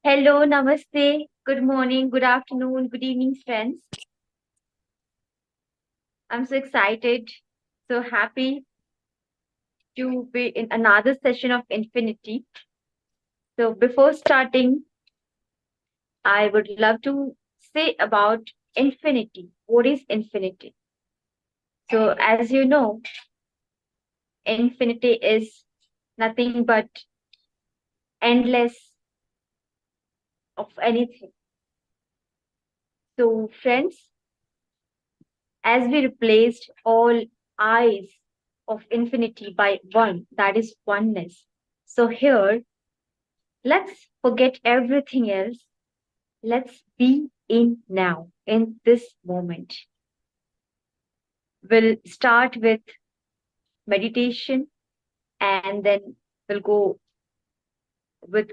Hello, namaste, good morning, good afternoon, good evening, friends. I'm so excited, so happy to be in another session of Infinity. So, before starting, I would love to say about infinity. What is infinity? So, as you know, infinity is nothing but endless of anything. So, friends, as we replaced all eyes of infinity by one, that is oneness. So, here, let's forget everything else. Let's be in now, in this moment. We'll start with meditation and then we'll go with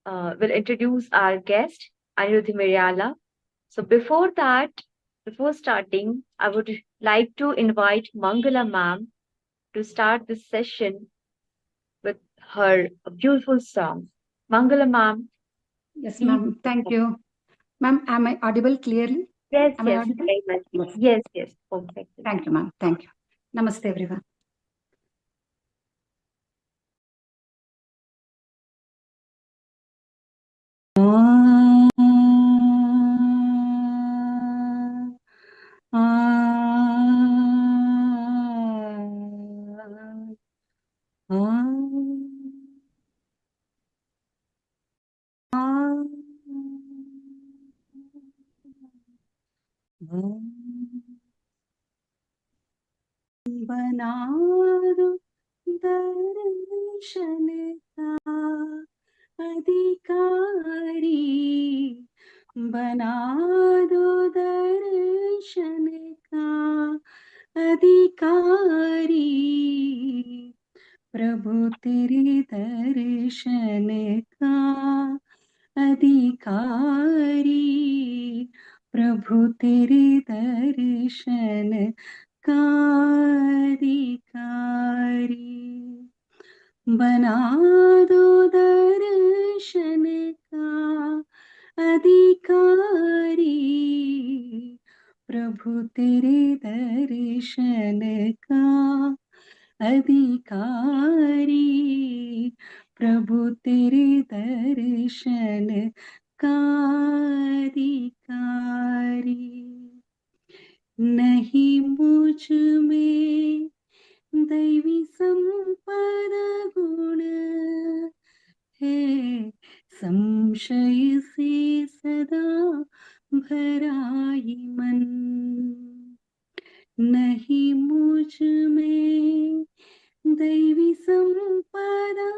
we'll introduce our guest, Aniruddha. So before that, before starting, I would like to invite Mangala ma'am to start this session with her beautiful song. Mangala ma'am. Yes, ma'am. Thank you. Ma'am, am I audible clearly? Yes, am I yes, audible? very much. Yes. Yes, yes, perfect. Thank you, ma'am. Thank you. Namaste, everyone. बना दो दर्शन का अधिकारी, बना दो दर्शन का अधिकारी, प्रभु तेरे दर्शन का अधिकारी, प्रभु तेरे दर्शन का अधिकारी, बना दो दर्शन का अधिकारी, प्रभु तेरे दर्शन का अधिकारी, प्रभु तेरे दर्शन का अधिकारी, नहीं मुझ में दैवी संपदा गुण है, संशय से सदा भराई मन, नहीं मुझ में दैवी संपदा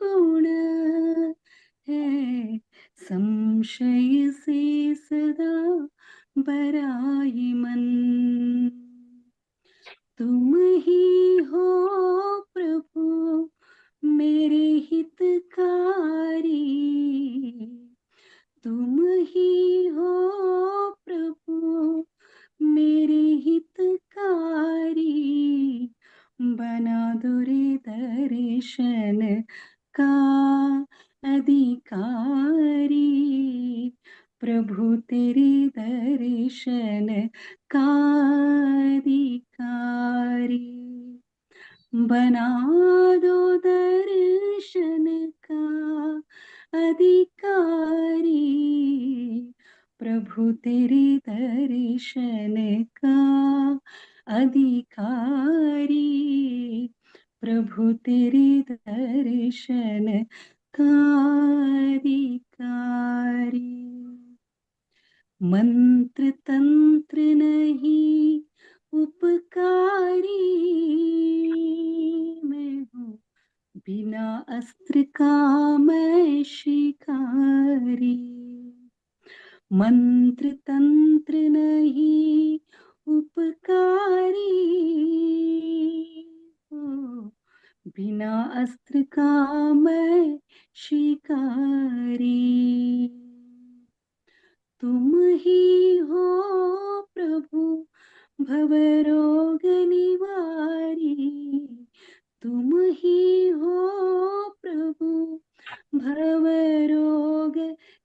गुण है, संशय से सदा बराई मन। तुम ही हो प्रभु मेरे हितकारी, तुम ही हो प्रभु मेरे हितकारी, बना दो रे दर्शन का अधिकारी, प्रभु तेरे दर्शन का अधिकारी, बना दो दर्शन का अधिकारी, प्रभु तेरे दर्शन का अधिकारी, प्रभु तेरे दर्शन का अधिकारी। मंत्र तंत्र नहीं उपकारी, मैं हूँ बिना अस्त्र का मैं शिकारी। मंत्र तंत्र नहीं उपकारी, हो बिना अस्त्र का मैं शिकारी। तुम ही हो प्रभु भवरोग निवारी, तुम ही हो प्रभु भवरोग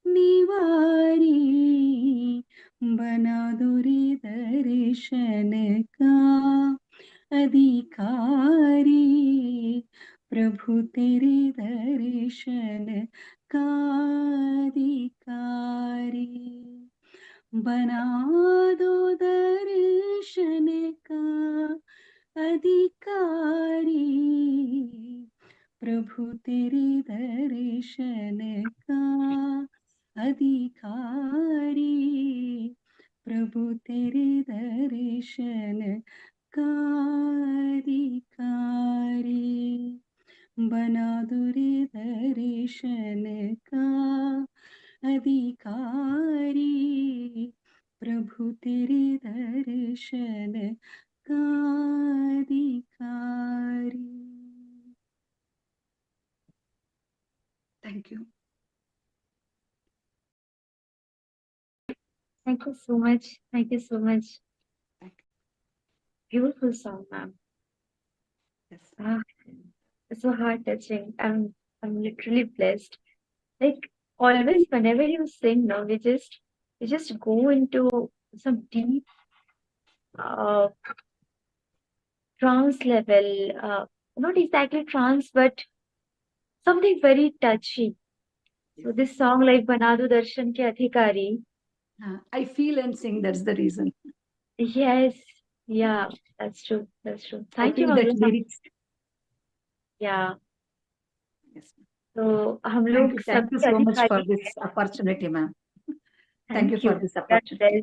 निवारी, बना दो रे दर्शन का अधिकारी, प्रभु तेरे दर्शन का अधिकारी, बना दो दर्शन का अधिकारी, प्रभु तेरे दर्शन का अधिकारी, प्रभु तेरे दर्शन का अधिकारी, बना दो रे दर्शन का अधिकारी, प्रभु तेरे दर्शन का अधिकारी। Thank you. Thank you so much. Thank you so much. Beautiful song, ma'am. Yes. It's so heart touching. I'm literally blessed. Like always, whenever you sing, no, we just go into some deep trance level. Not exactly trance, but something very touchy. So this song like Bana Do Darshan Ke Adhikari. I feel and sing, that's the reason. Yes, yeah, that's true. That's true. I Thank you, feel हम that लोग lyrics. yeah. Yes. तो हम Thank लोग you. Thank you सबके so much for अधिकारी this opportunity, ma'am. Thank you Thank for you. this That's opportunity. well.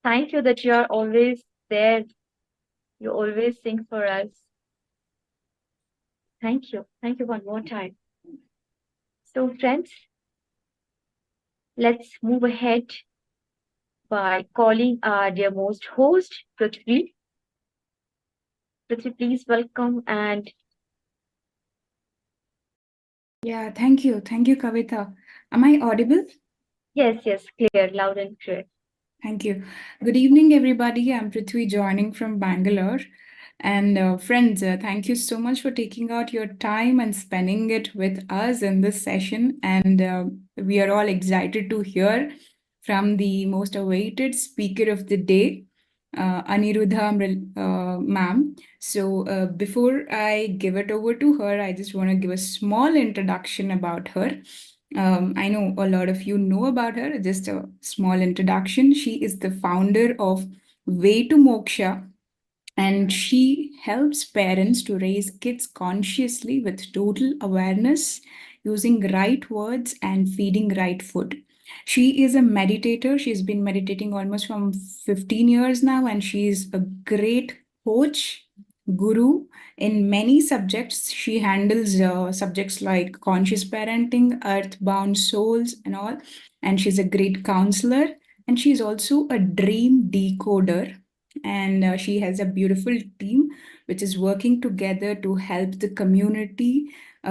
Thank you that you are always there. You always sing for us. Thank you. Thank you one more time. So, friends, let's move ahead by calling our dearmost host, Prithvi. Prithvi, please welcome and Yeah, thank you. Thank you, Kavita. Am I audible? yes, clear, loud and clear. Thank you. Good evening, everybody. I'm Prithvi joining from Bangalore. And friends, thank you so much for taking out your time and spending it with us in this session. And we are all excited to hear from the most awaited speaker of the day, Aniruddha ma'am. So before I give it over to her, I just want to give a small introduction about her. I know a lot of you know about her. Just a small introduction. She is the founder of Way to Moksha, and she helps parents to raise kids consciously with total awareness, using right words and feeding right food. She is a meditator. She's been meditating almost from 15 years now, and she's a great coach, guru in many subjects. She handles subjects like conscious parenting, earthbound souls, and all. And she's a great counselor and she's also a dream decoder. And she has a beautiful team which is working together to help the community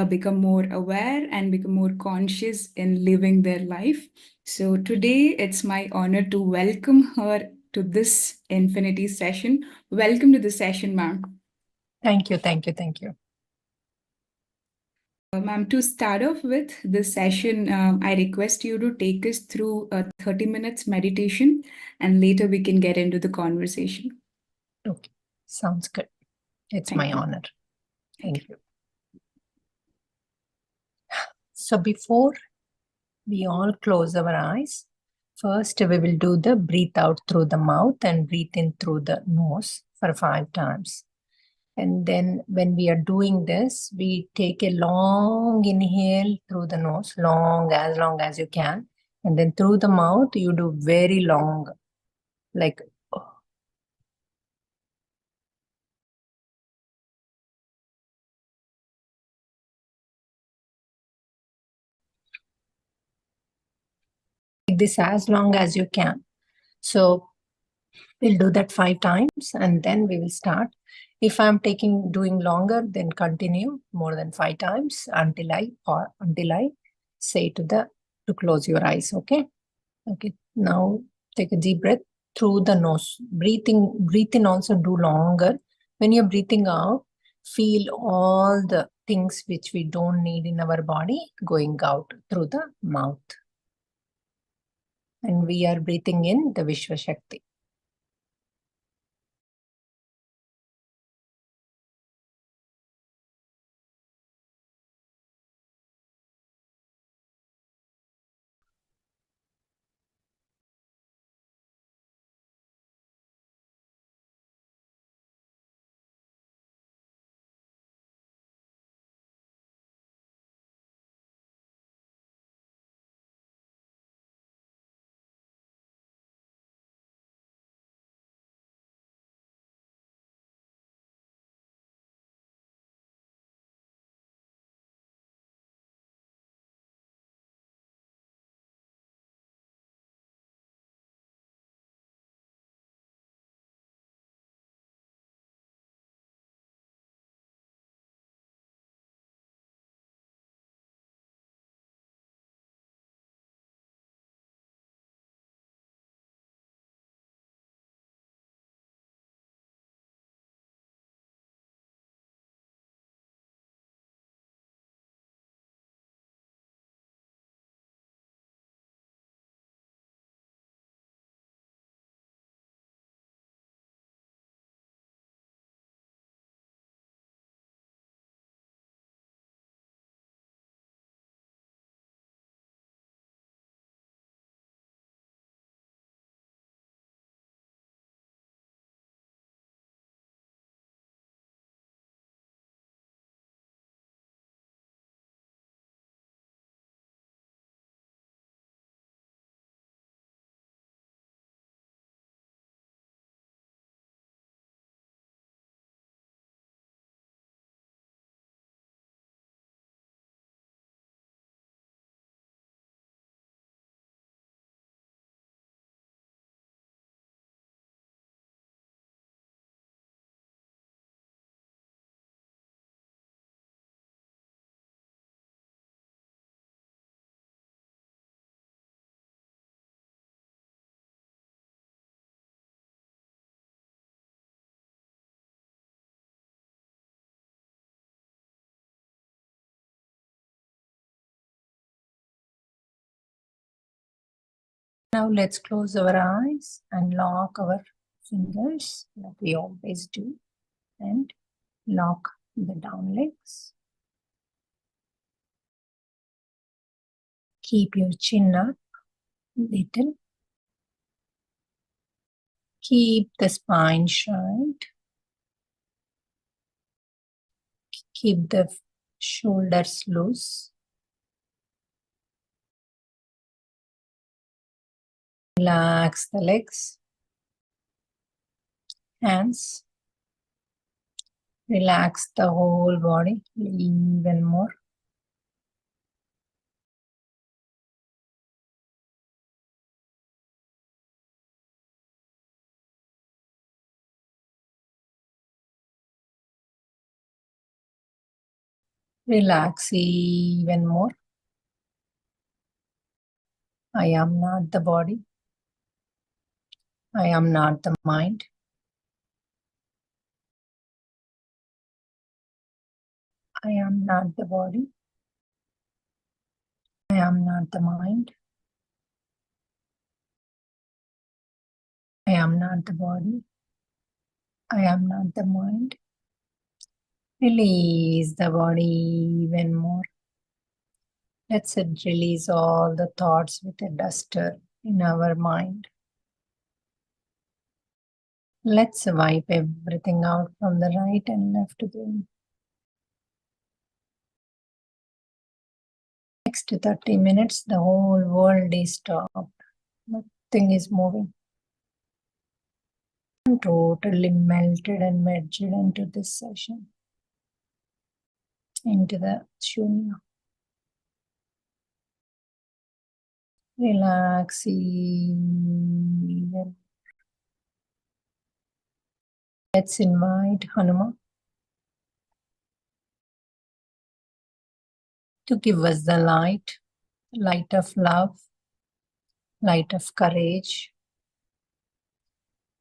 become more aware and become more conscious in living their life. So today it's my honor to welcome her to this Infinity session. Welcome to the session, ma'am. Thank you, thank you, thank you. Ma'am, to start off with this session, I request you to take us through a 30 minutes meditation, and later we can get into the conversation. Okay, sounds good. It's Thank my you. honor. Thank you. So before we all close our eyes, first we will do the breathe out through the mouth and breathe in through the nose for 5 times. And then when we are doing this, we take a long inhale through the nose, long as you can. And then through the mouth, you do very long, like this as long as you can. So we'll do that 5 times and then we will start. If I'm doing longer, then continue more than 5 times until I say to close your eyes. Okay. Okay. Now take a deep breath through the nose. Breathe in also do longer. When you're breathing out, feel all the things which we don't need in our body going out through the mouth. And we are breathing in the Vishwa Shakti. Now let's close our eyes and lock our fingers like we always do and lock the down legs. Keep your chin up little. Keep the spine straight. Keep the shoulders loose. Relax the legs, hands. Relax the whole body even more. Relax even more. I am not the body. I am not the mind. I am not the body. I am not the mind. I am not the body. I am not the mind. Release the body even more. Let's release all the thoughts with a duster in our mind. Let's wipe everything out from the right and left brain. Next 30 minutes, the whole world is stopped. Nothing is moving. I'm totally melted and merged into this session, into the shunya. Relax even. Let's invite Hanuman to give us the light of love, light of courage,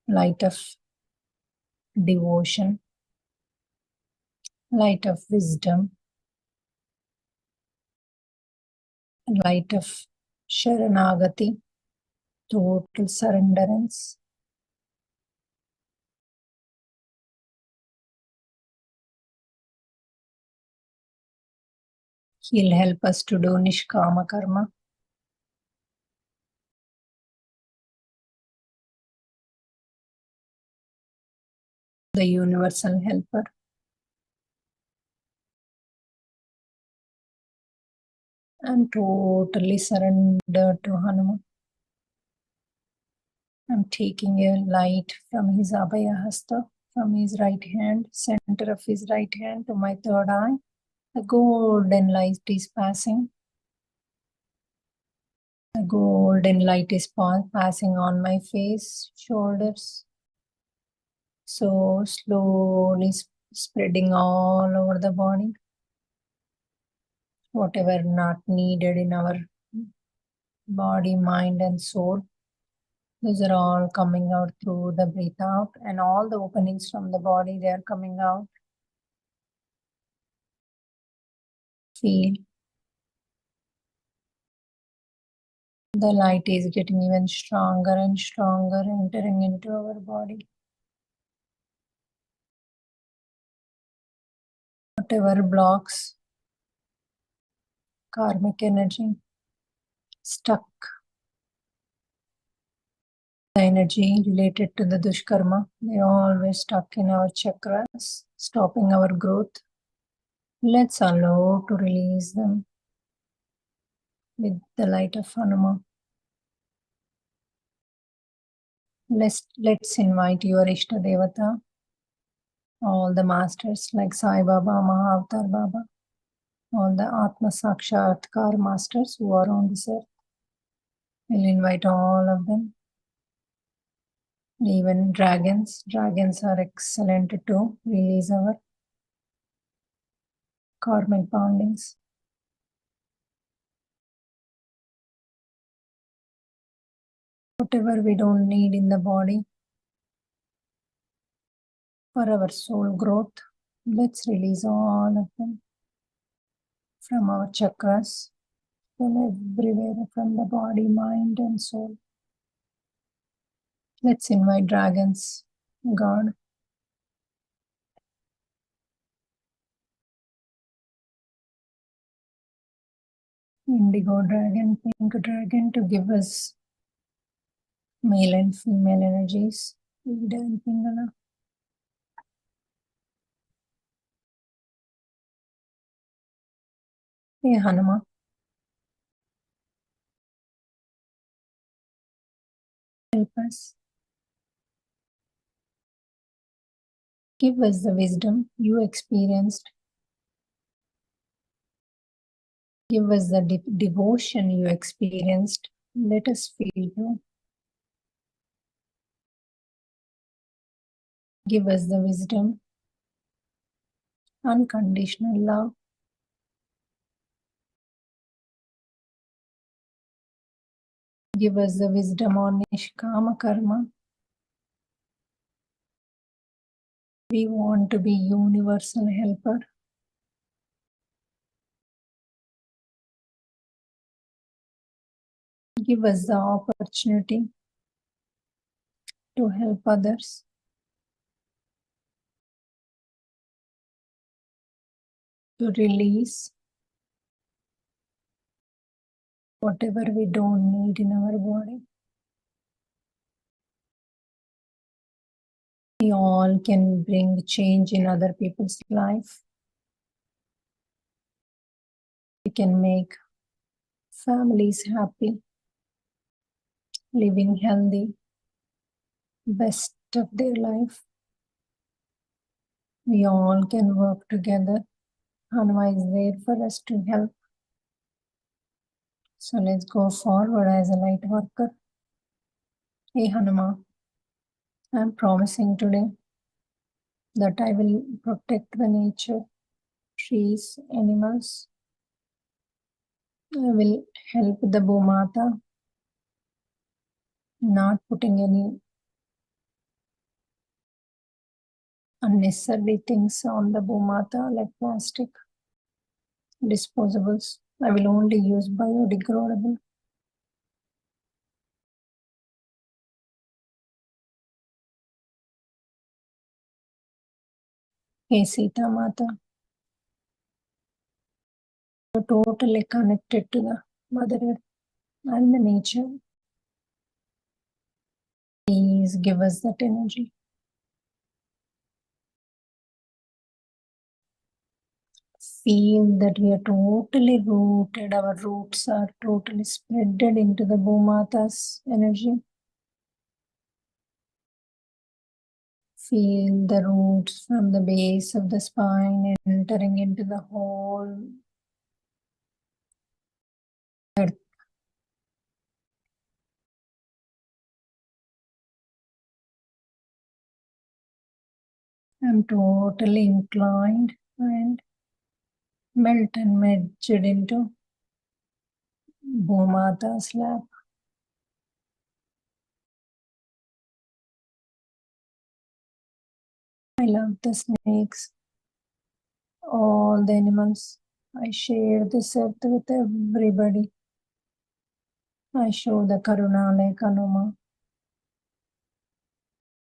light of devotion, light of wisdom, light of Sharanagati, total surrenderance. He'll help us to do Nishkama Karma. The universal helper. I'm totally surrendered to Hanuman. I'm taking a light from his Abhaya Hasta, from his right hand, center of his right hand to my third eye. The golden light is passing. The golden light is passing on my face, shoulders. So slowly spreading all over the body. Whatever not needed in our body, mind and soul. Those are all coming out through the breath out, and all the openings from the body, they are coming out. Feel the light is getting even stronger and stronger, entering into our body. Whatever blocks karmic energy, stuck, the energy related to the dushkarma, they are always stuck in our chakras, stopping our growth. Let's allow to release them with the light of Hanuman. Let's invite your Ishta Devata, all the masters like Sai Baba, Mahavatar Baba, all the Atma Sakshatkar masters who are on this earth. We'll invite all of them. Even dragons. Dragons are excellent to release our karmic bondings. Whatever we don't need in the body for our soul growth, let's release all of them from our chakras, from everywhere, from the body, mind and soul. Let's invite dragons, God. Indigo dragon, pink dragon to give us male and female energies. Ida and Pingala. Hey Hanuman. Help us. Give us the wisdom you experienced. Give us the devotion you experienced. Let us feel you. Give us the wisdom, unconditional love, Give us the wisdom on Nishkama Karma. We want to be universal helper. Give us the opportunity to help others. To release whatever we don't need in our body. We all can bring change in other people's life. We can make families happy, living healthy, best of their life. We all can work together. Hanuma is there for us to help. So let's go forward as a light worker. Hey Hanuma, I'm promising today that I will protect the nature, trees, animals. I will help the Bhumata, not putting any unnecessary things on the Bhumata like plastic, disposables. I will only use biodegradable. Hey Sita Mata, you're totally connected to the Mother Earth and the nature. Please give us that energy. Feel that we are totally rooted, our roots are totally spreaded into the Bhumata's energy. Feel the roots from the base of the spine entering into the whole earth. I'm totally inclined and melt and merged into Bhumata's lap. I love the snakes, all the animals. I share this earth with everybody. I show the Karuna like Hanuma.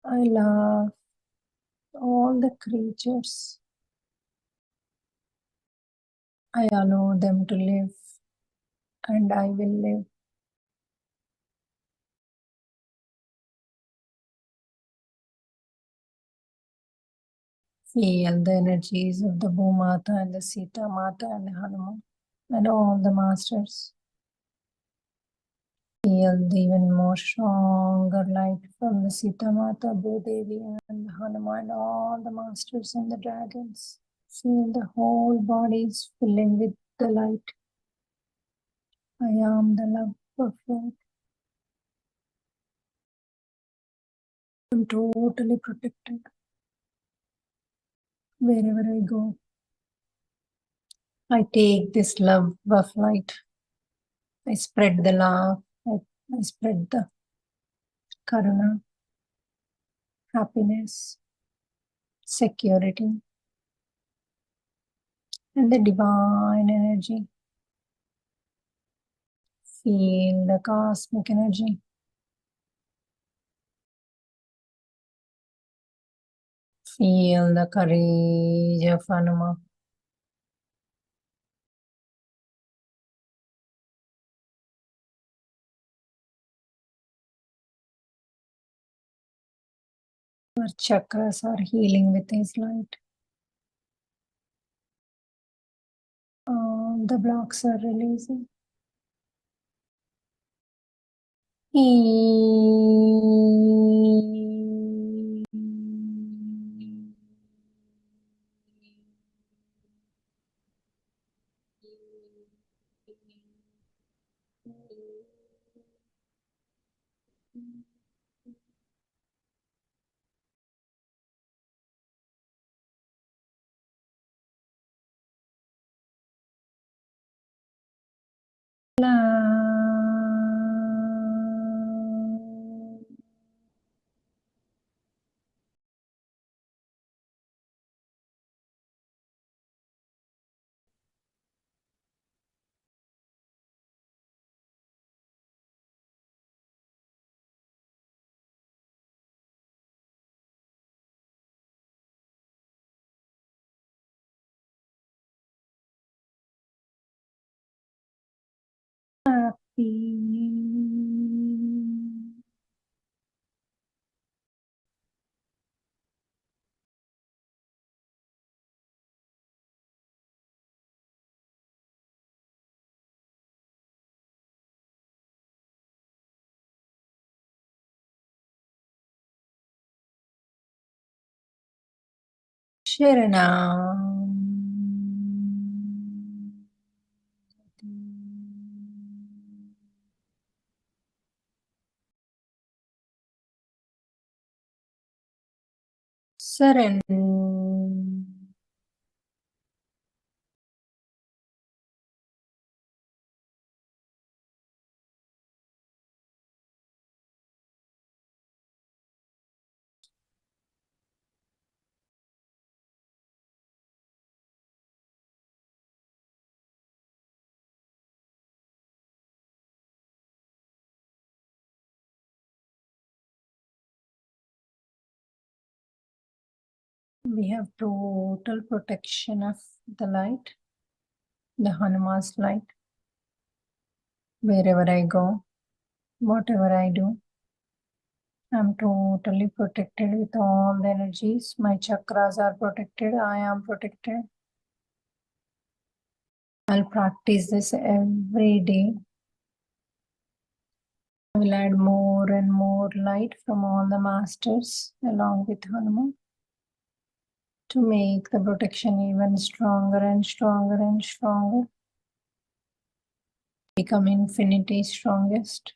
I love all the creatures. I allow them to live, and I will live. Feel the energies of the Bhumata and the Sita Mata and the Hanuman and all the masters. Feel the even more stronger light from the Sita Mata, Bhudevi and the Hanuman and all the masters and the dragons. Feel the whole body is filling with the light. I am the love of light. I'm totally protected. Wherever I go, I take this love of light. I spread the love. I spread the karuna, happiness, security, and the divine energy. Feel the cosmic energy. Feel the courage of Hanuma. Our chakras are healing with his light. All the blocks are releasing. happy. Sharanam. Saran. We have total protection of the light, the Hanuman's light. Wherever I go, whatever I do, I'm totally protected with all the energies. My chakras are protected. I am protected. I'll practice this every day. I will add more and more light from all the masters along with Hanuman to make the protection even stronger and stronger and stronger. Become infinity strongest.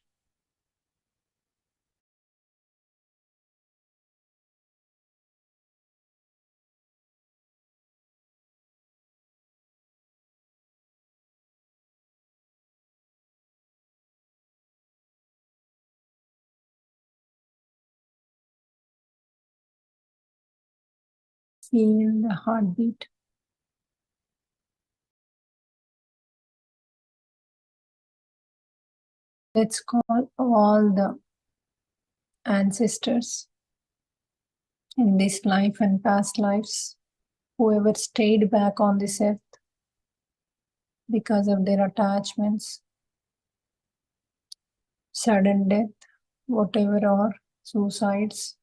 Feel the heartbeat. Let's call all the ancestors in this life and past lives, whoever stayed back on this earth because of their attachments, sudden death, whatever, or suicides.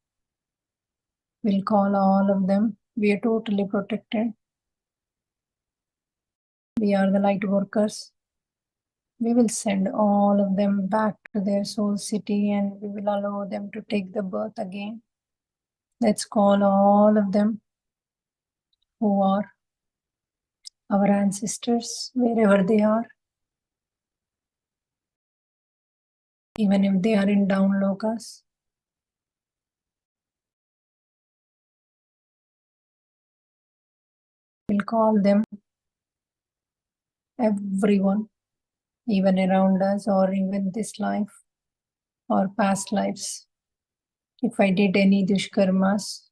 We'll call all of them. We are totally protected. We are the light workers. We will send all of them back to their soul city and we will allow them to take the birth again. Let's call all of them who are our ancestors, wherever they are. Even if they are in down lokas. We'll call them, everyone, even around us or even this life or past lives. If I did any dushkarmas,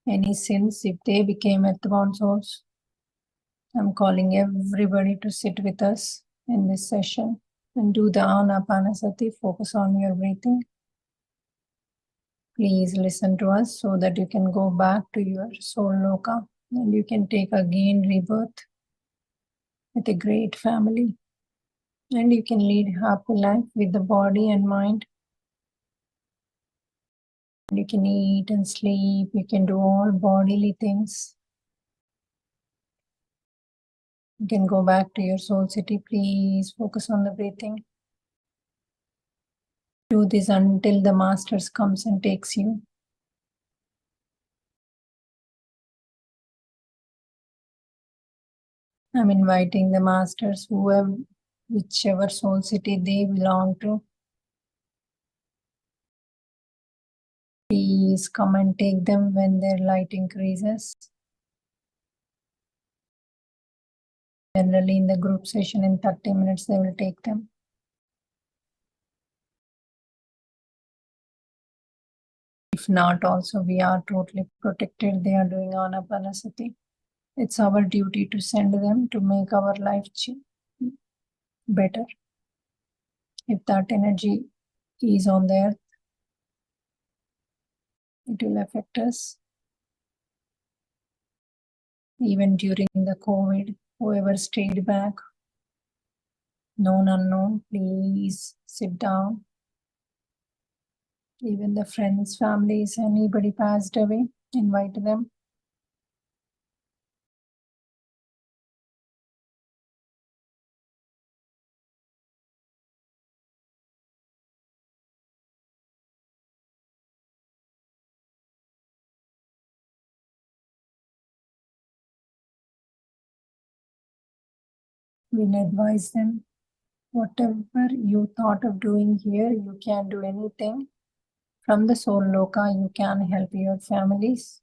any sins, if they became earthbound souls, I'm calling everybody to sit with us in this session and do the Ana-Pana-Sati. Focus on your breathing. Please listen to us so that you can go back to your soul loka and you can take again rebirth with a great family. And you can lead happy life with the body and mind. You can eat and sleep. You can do all bodily things. You can go back to your soul city. Please focus on the breathing. Do this until the masters comes and takes you. I'm inviting the masters, whichever soul city they belong to. Please come and take them when their light increases. Generally in the group session in 30 minutes they will take them. If not, also we are totally protected. They are doing Ana-Pana-Sati. It's our duty to send them to make our life better. If that energy is on the earth, it will affect us. Even during the COVID, whoever stayed back, known, unknown, please sit down. Even the friends, families, anybody passed away, invite them. We'll advise them. Whatever you thought of doing here, you can do anything. From the soul loka, you can help your families.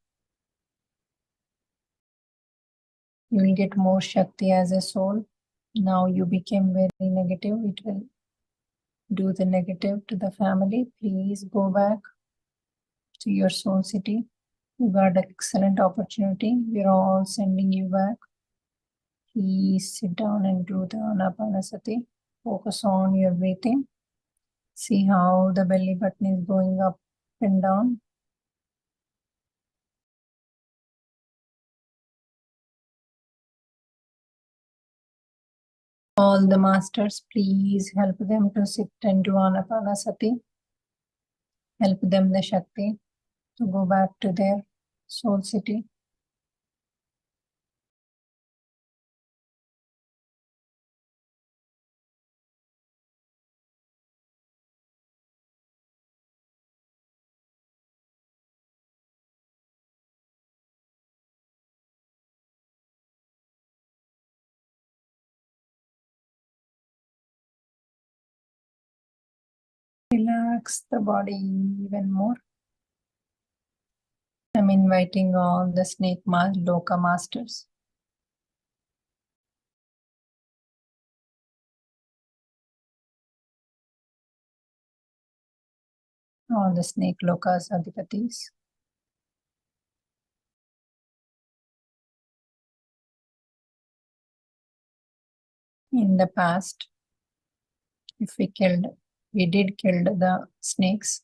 You will get more Shakti as a soul. Now you became very negative. It will do the negative to the family. Please go back to your soul city. You got an excellent opportunity. We're all sending you back. Please sit down and do the Ana-Pana-Sati. Focus on your breathing. See how the belly button is going up and down. All the masters, please help them to sit and do Ana-Pana-Sati. Help them the Shakti to go back to their soul city. Relax the body even more. I'm inviting all the snake loka masters. All the snake lokas adhipatis. In the past, if we did kill the snakes,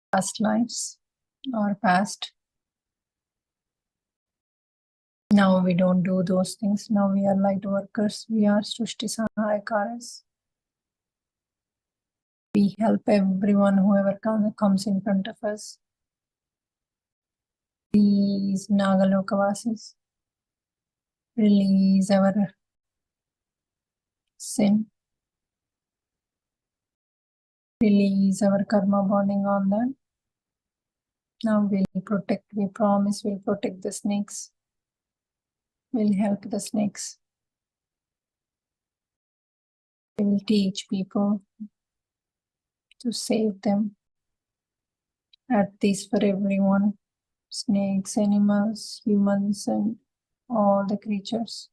past lives or past. Now we don't do those things. Now we are light workers. We are Srushti Sahayakaras. We help everyone, whoever comes in front of us. These Nagalokavasis, release our sin. Release our karma bonding on them. Now we'll protect, we promise we'll protect the snakes. We'll help the snakes. We will teach people to save them. At this for everyone. Snakes, animals, humans, and all the creatures.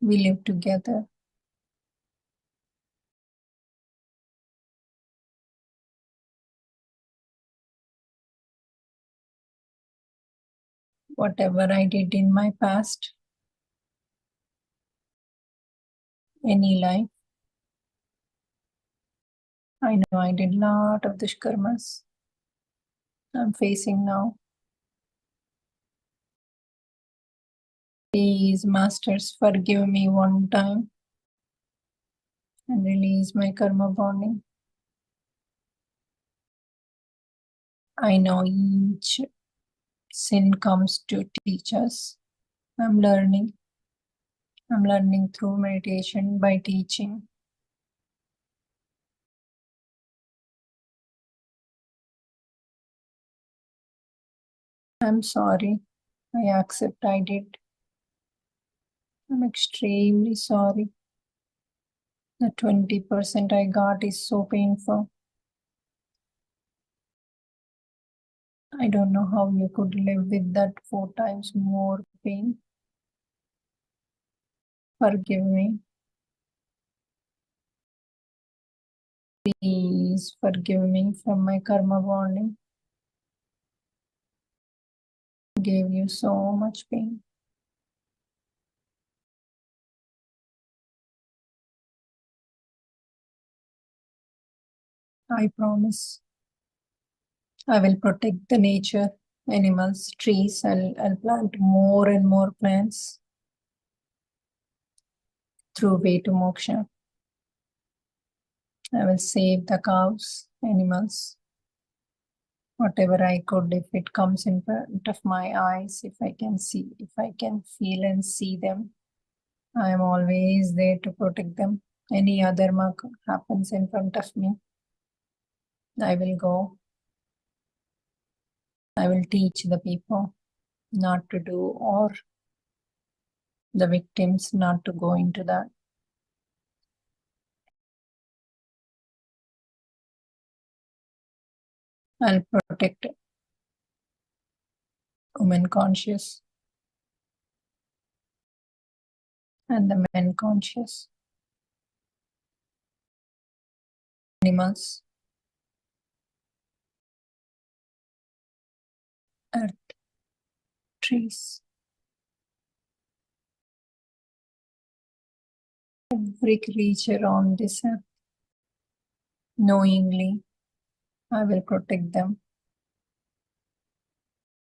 We live together. Whatever I did in my past, any life, I know I did a lot of dushkarmas. I'm facing now. Please, masters, forgive me one time and release my karma bonding. I know each sin comes to teach us. I'm learning. I'm learning through meditation by teaching. I'm sorry. I accept I did. I'm extremely sorry. The 20% I got is so painful. I don't know how you could live with that 4 times more pain. Forgive me. Please forgive me from my karma bonding. Gave you so much pain. I promise I will protect the nature, animals, trees. I'll plant more and more plants. through way to moksha. I will save the cows, animals, whatever I could, if it comes in front of my eyes, if I can see, if I can feel and see them, I am always there to protect them. Any other dharma happens in front of me, I will go. I will teach the people not to do, or the victims not to go into that. I'll protect women conscious and the men conscious. Animals, earth, trees. Every creature on this earth, knowingly, I will protect them.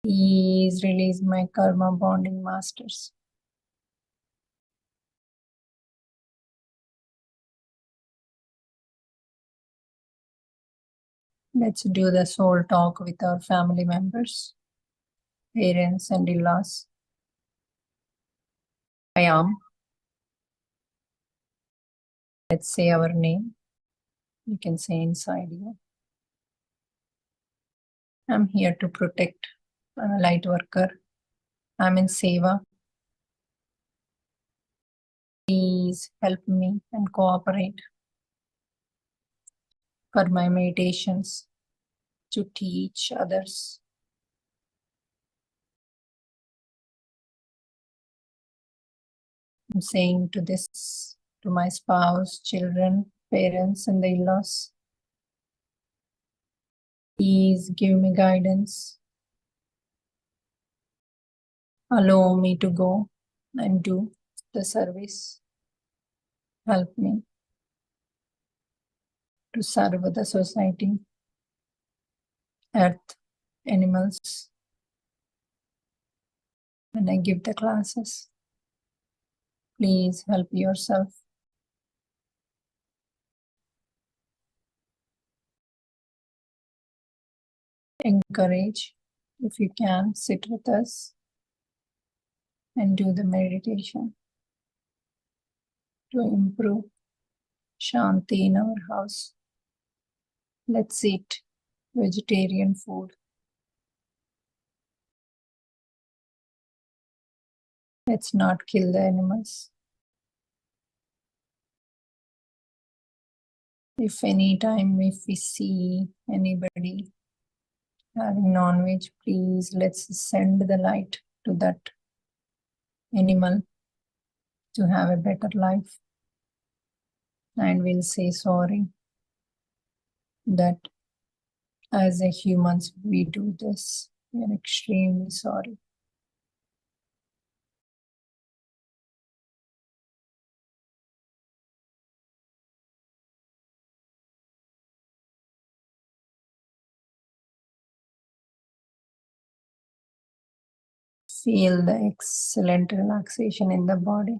Please release my karma bonding masters. Let's do the soul talk with our family members, parents and in-laws. I am. Let's say our name. You can say inside you. I'm here to protect. I'm a light worker. I'm in seva. Please help me and cooperate for my meditations to teach others. I'm saying to this, to my spouse, children, parents, and the in-laws. Please give me guidance. Allow me to go and do the service. Help me to serve the society, earth, animals, when I give the classes. Please help yourself. Encourage, if you can, sit with us and do the meditation to improve Shanti in our house. Let's eat vegetarian food. Let's not kill the animals. If any time if we see anybody having non-veg, please let's send the light to that animal to have a better life. And we'll say sorry that as a humans we do this. We are extremely sorry. Feel the excellent relaxation in the body.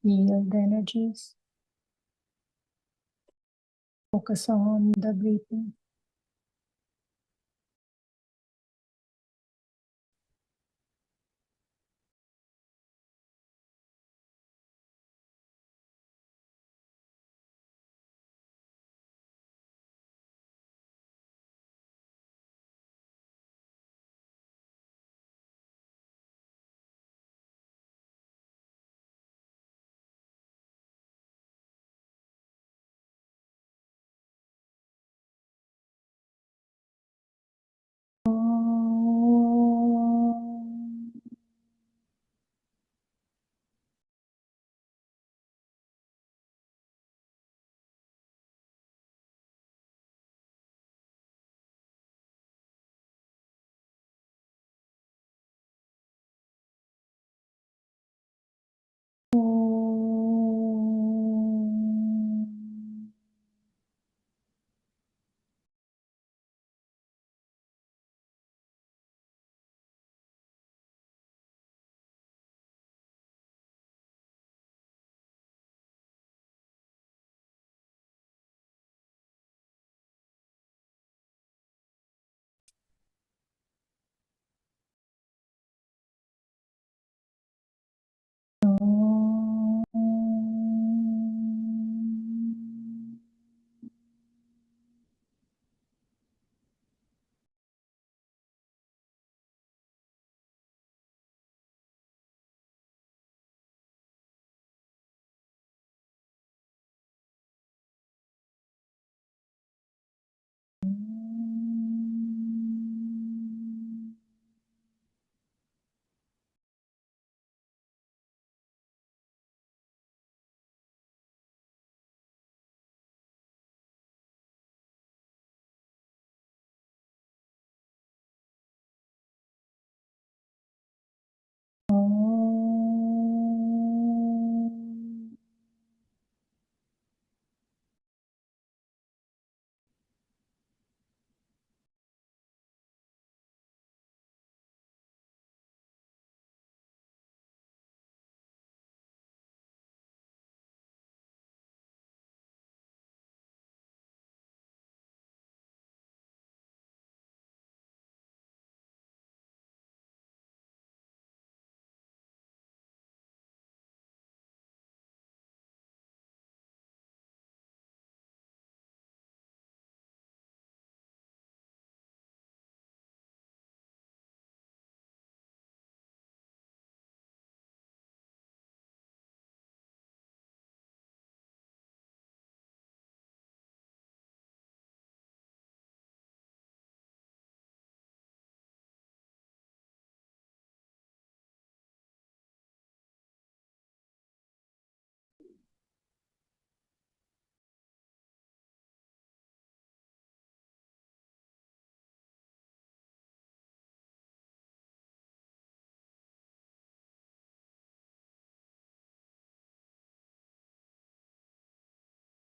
Feel the energies. Focus on the breathing.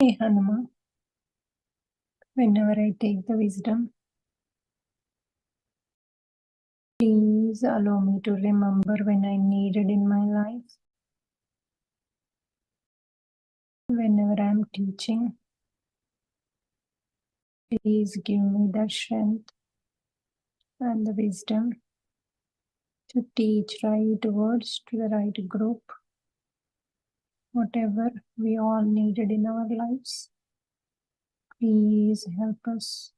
Hey Hanuma, whenever I take the wisdom, please allow me to remember when I needed in my life. Whenever I am teaching, please give me the strength and the wisdom to teach right words to the right group, whatever we all needed in our lives. Please help us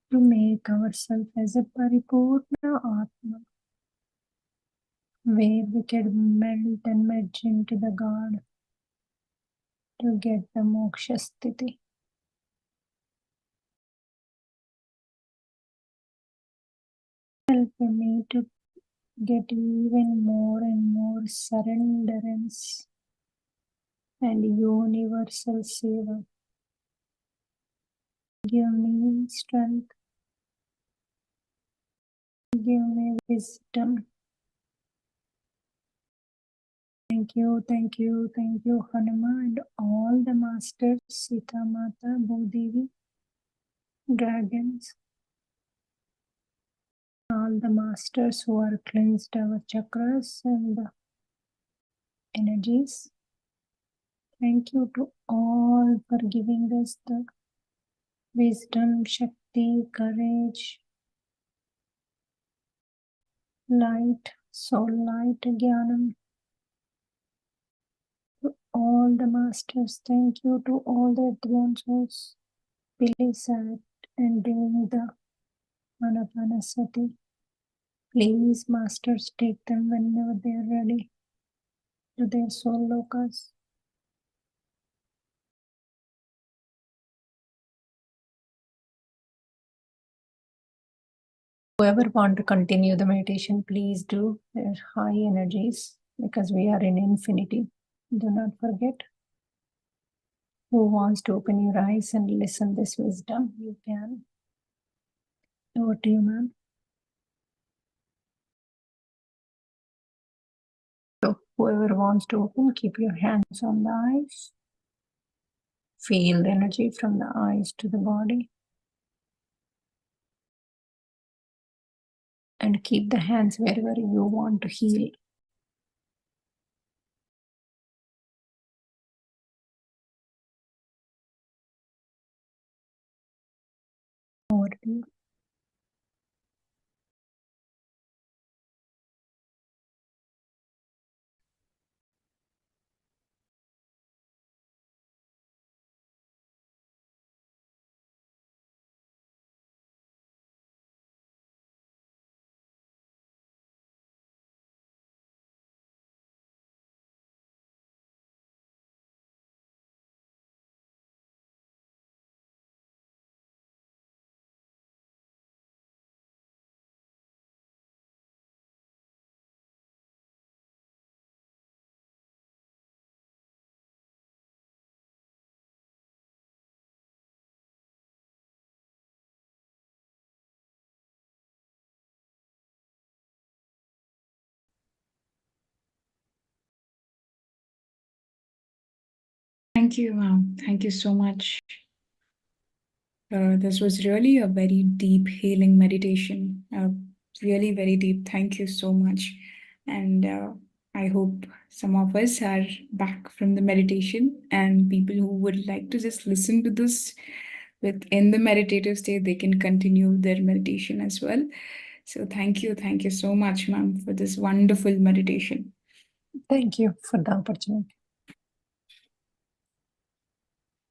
to make ourselves as a Paripurna Atma, where we can melt and merge into the God to get the moksha sthiti. Help me to get even more and more surrenderance and universal seva. Give me strength, give me wisdom. Thank you, thank you, thank you, Hanuma, and all the masters, Sita Mata, Bhudevi, dragons, all the masters who are cleansed our chakras and the energies. Thank you to all for giving us the wisdom, shakti, courage, light, soul light, jnanam. To all the masters, thank you to all the advancers. Please sat and doing the Ana-Pana-Sati. Please, masters, take them whenever they are ready to their soul lokas. Whoever want to continue the meditation, please do. They're high energies because we are in infinity. Do not forget. Who wants to open your eyes and listen this wisdom? You can. Over to you, ma'am. So whoever wants to open, keep your hands on the eyes. Feel the energy from the eyes to the body. And keep the hands wherever you want to heal. Over to you. Thank you, ma'am. Thank you so much. This was really a very deep healing meditation. Really very deep. Thank you so much. And I hope some of us are back from the meditation, and people who would like to just listen to this within the meditative state, they can continue their meditation as well. So thank you so much, ma'am, for this wonderful meditation. Thank you for the opportunity.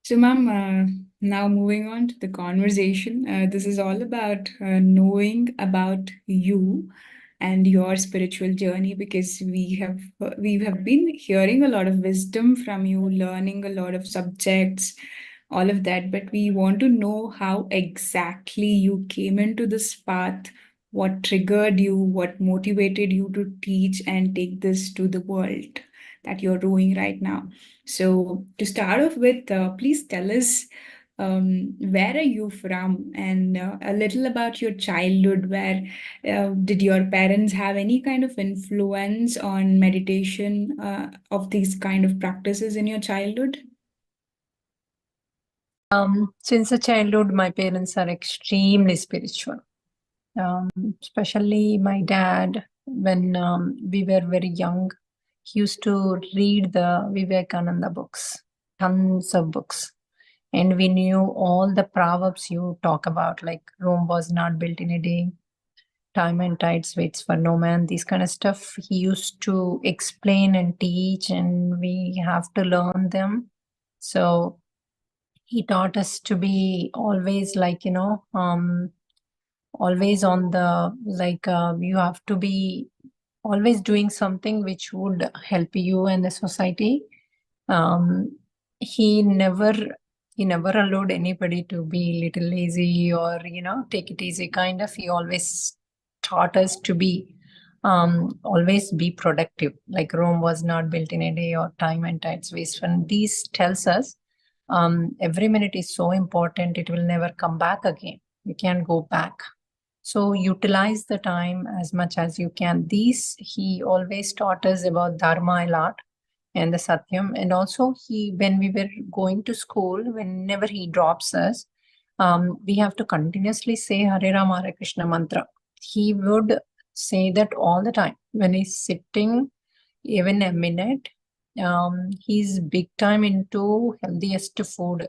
So, ma'am, now moving on to the conversation. This is all about knowing about you and your spiritual journey, because we have been hearing a lot of wisdom from you, learning a lot of subjects, all of that. But we want to know how exactly you came into this path, what triggered you, what motivated you to teach and take this to the world that you're doing right now. So to start off with, please tell us where are you from? And a little about your childhood. Where did your parents have any kind of influence on meditation of these kind of practices in your childhood? Since the childhood, my parents are extremely spiritual. Especially my dad, when we were very young, he used to read the Vivekananda books, tons of books. And we knew all the proverbs you talk about, like Rome was not built in a day, time and tides waits for no man, these kind of stuff. He used to explain and teach, and we have to learn them. So he taught us to be always like, always on the, like, you have to be always doing something which would help you and the society. Um, he never allowed anybody to be little lazy or, take it easy kind of. He always taught us to be always be productive. Like Rome was not built in a day, or time and tides waste. And these tells us every minute is so important. It will never come back again. You can't go back. So utilize the time as much as you can. These, he always taught us about Dharma a lot and the Satyam. And also when we were going to school, whenever he drops us, we have to continuously say Hare Rama Hare Krishna mantra. He would say that all the time. When he's sitting, even a minute, he's big time into healthiest food.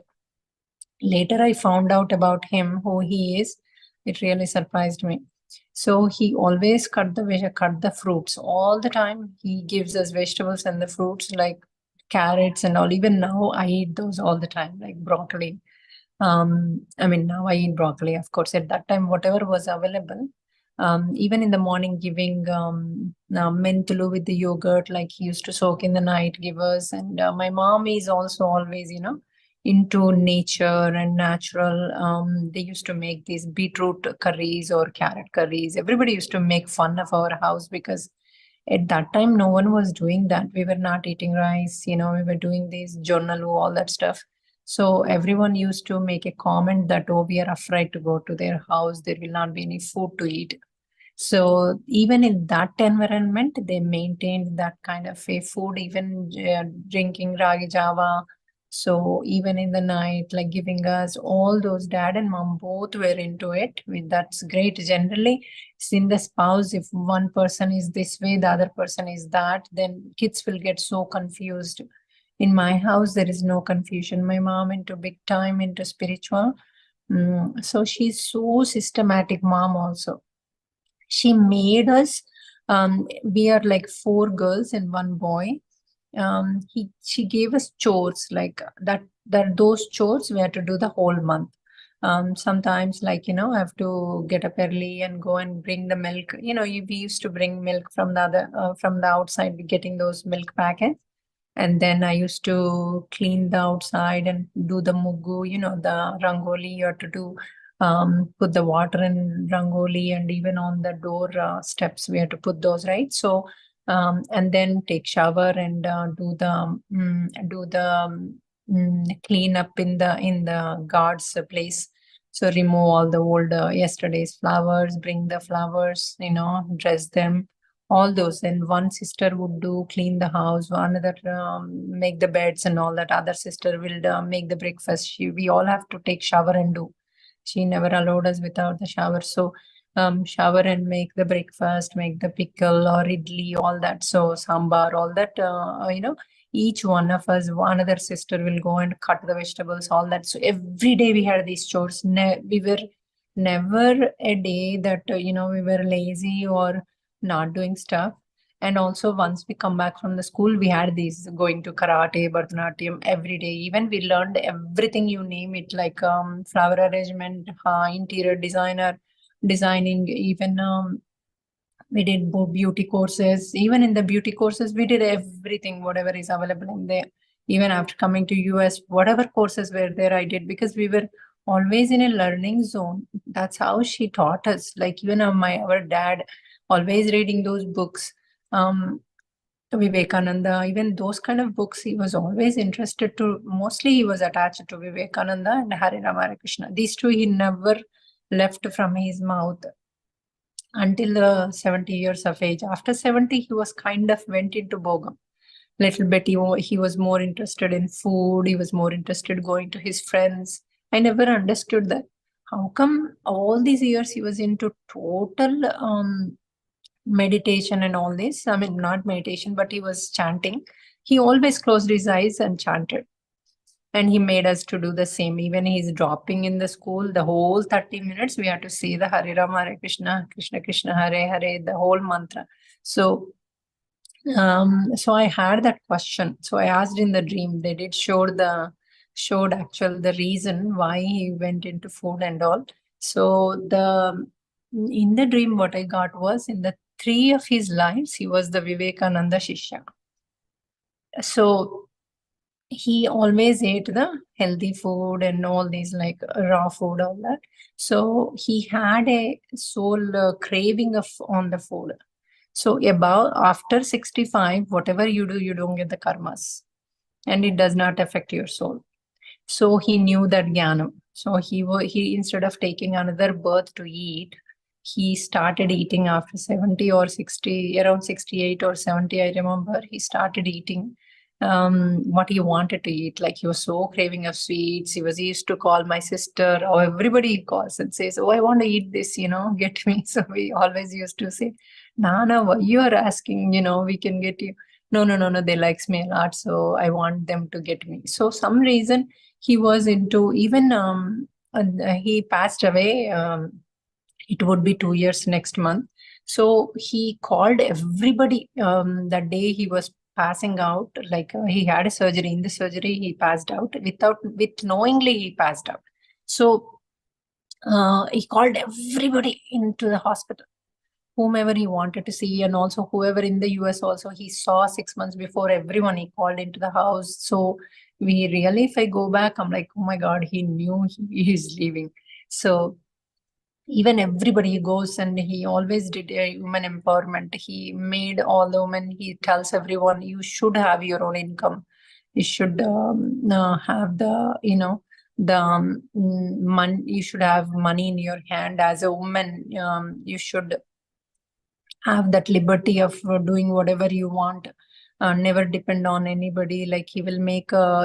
Later I found out about him, who he is. It really surprised me. So he always cut the fruits all the time. He gives us vegetables and the fruits like carrots and all. Even now I eat those all the time, like broccoli. Now I eat broccoli, of course. At that time, whatever was available. Even in the morning, giving mentulu with the yogurt, like he used to soak in the night, give us. And my mom is also always, into nature and natural. They used to make these beetroot curries or carrot curries. Everybody used to make fun of our house because at that time no one was doing that. We were not eating rice, we were doing this journalu, all that stuff. So everyone used to make a comment that, oh, we are afraid to go to their house. There will not be any food to eat. So even in that environment, they maintained that kind of a food, even drinking ragi java. So even in the night, like giving us all those, dad and mom both were into it. That's great. Generally, in the spouse, if one person is this way, the other person is that, then kids will get so confused. In my house, there is no confusion. My mom into big time into spiritual. So she's so systematic mom also. She made us, we are like 4 girls and 1 boy. She gave us chores like that those chores we had to do the whole month. Sometimes, like, I have to get up early and go and bring the milk. We used to bring milk from the outside, getting those milk packets. And then I used to clean the outside and do the muggu, the rangoli you have to do. Put the water in rangoli, and even on the door steps we have to put those, right? So and then take shower and do the clean up in the guard's place. So remove all the old yesterday's flowers, bring the flowers, dress them, all those. And one sister would clean the house, another make the beds and all that. Other sister will make the breakfast. We all have to take shower and do. She never allowed us without the shower. So shower and make the breakfast, make the pickle or idli, all that. So sambar, all that, each one of us, one other sister will go and cut the vegetables, all that. So every day we had these chores. We were never a day that, we were lazy or not doing stuff. And also once we come back from the school, we had these going to karate, Bharatanatyam every day. Even we learned everything, you name it, like flower arrangement, interior designing, even we did beauty courses. Even in the beauty courses, we did everything, whatever is available in there. Even after coming to US, whatever courses were there, I did, because we were always in a learning zone. That's how she taught us. Like even our dad, always reading those books. Vivekananda, even those kind of books, he was always interested to, mostly he was attached to Vivekananda and Hare Rama Hare Krishna. These two he never left from his mouth until 70 years of age. After 70, he was kind of went into Bogam. Little bit, he was more interested in food, he was more interested going to his friends. I never understood that. How come all these years he was into total meditation and all this? I mean, not meditation, but he was chanting. He always closed his eyes and chanted. And he made us to do the same. Even he's dropping in the school, the whole 30 minutes, we have to say the Hare Rama Hare Krishna, Krishna Krishna Hare Hare, the whole mantra. So I had that question. So I asked in the dream. They did showed actual the reason why he went into food and all. So in the dream, what I got was, in the 3 of his lives, he was the Vivekananda Shishya. So he always ate the healthy food and all these like raw food, all that. So he had a soul craving on the food. So after 65, whatever you do, you don't get the karmas, and it does not affect your soul. So he knew that jnana. So he instead of taking another birth to eat, he started eating after 70 or 60, around 68 or 70, I remember. He started eating what he wanted to eat. Like, he was so craving of sweets. He used to call my sister, or everybody he calls and says, oh, I want to eat this, get me. So we always used to say, Nana, why you are asking, we can get you. No, they likes me a lot, so I want them to get me. So some reason he was into, even he passed away. It would be 2 years next month. So he called everybody that day he was passing out. Like, he had a surgery. In the surgery, he passed out with knowingly he passed out. So he called everybody into the hospital, whomever he wanted to see, and also whoever in the US also he saw 6 months before. Everyone he called into the house. So we really, if I go back, I'm like, oh my God, he knew he is leaving. So even everybody goes, and he always did a women empowerment. He made all the women, he tells everyone, you should have your own income. You should have the, money. You should have money in your hand as a woman. You should have that liberty of doing whatever you want. Never depend on anybody. Like, he will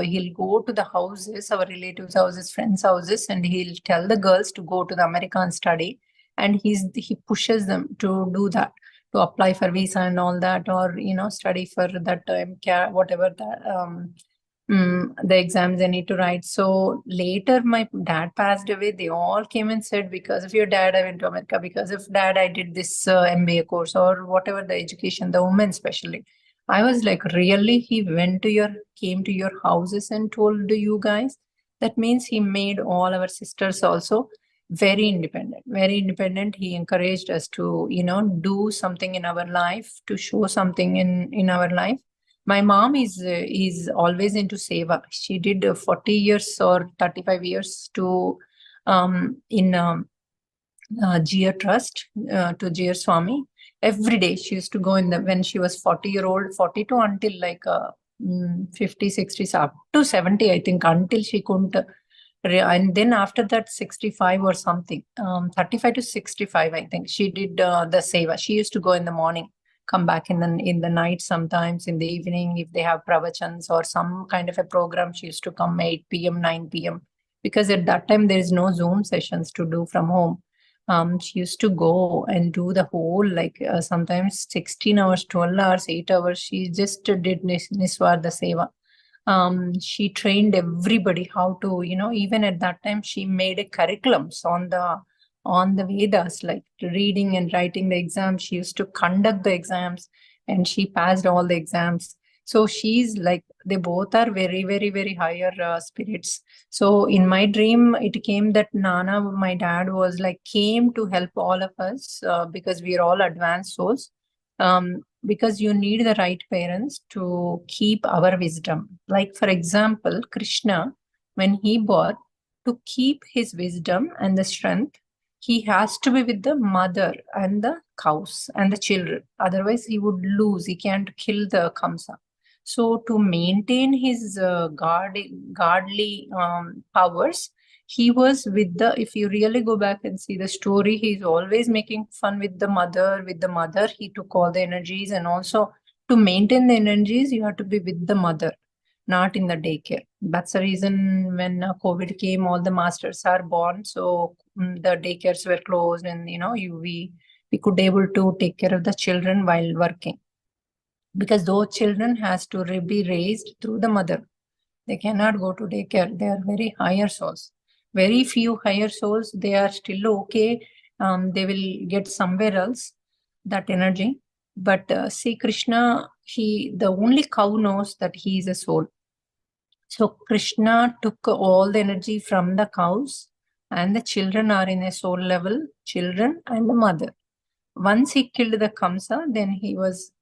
he'll go to the houses, our relatives' houses, friends' houses, and he'll tell the girls to go to the America and study. And he pushes them to do that, to apply for visa and all that, or, study for that whatever that, the exams they need to write. So later, my dad passed away. They all came and said, because of your dad, I went to America. Because of dad, I did this MBA course, or whatever the education, the women especially. I was like, really? He came to your houses and told you guys? That means he made all our sisters also very independent, very independent. He encouraged us to, do something in our life, to show something in our life. My mom is always into seva. She did 40 years or 35 years to in Jia Trust to Jia Swami. Every day she used to go when she was 40-year-old, 42 until like 50, 60, up to 70, I think, until she couldn't. And then after that, 65 or something, 35 to 65, I think, she did the seva. She used to go in the morning, come back in the night, sometimes in the evening, if they have pravachans or some kind of a program. She used to come 8 p.m., 9 p.m. because at that time there is no Zoom sessions to do from home. She used to go and do the whole, like sometimes 16 hours, 12 hours, 8 hours. She just did Niswartha Seva. She trained everybody how to, even at that time, she made a curriculums on the Vedas, like reading and writing the exams. She used to conduct the exams, and she passed all the exams. So she's like, they both are very, very, very higher spirits. So in my dream, it came that Nana, my dad, was like, came to help all of us because we are all advanced souls. Because you need the right parents to keep our wisdom. Like, for example, Krishna, when he bought, to keep his wisdom and the strength, he has to be with the mother and the cows and the children. Otherwise, he would lose. He can't kill the Kamsa. So to maintain his godly powers, he was with the, if you really go back and see the story, he's always making fun with the mother. With the mother, he took all the energies, and also to maintain the energies, you have to be with the mother, not in the daycare. That's the reason when COVID came, all the masters are born. So the daycares were closed, and we could able to take care of the children while working, because those children has to be raised through the mother. They cannot go to daycare. They are very higher souls. Very few higher souls, they are still okay. They will get somewhere else that energy. But see, Krishna, the only cow knows that he is a soul. So Krishna took all the energy from the cows, and the children are in a soul level, children and the mother. Once he killed the Kamsa, then he was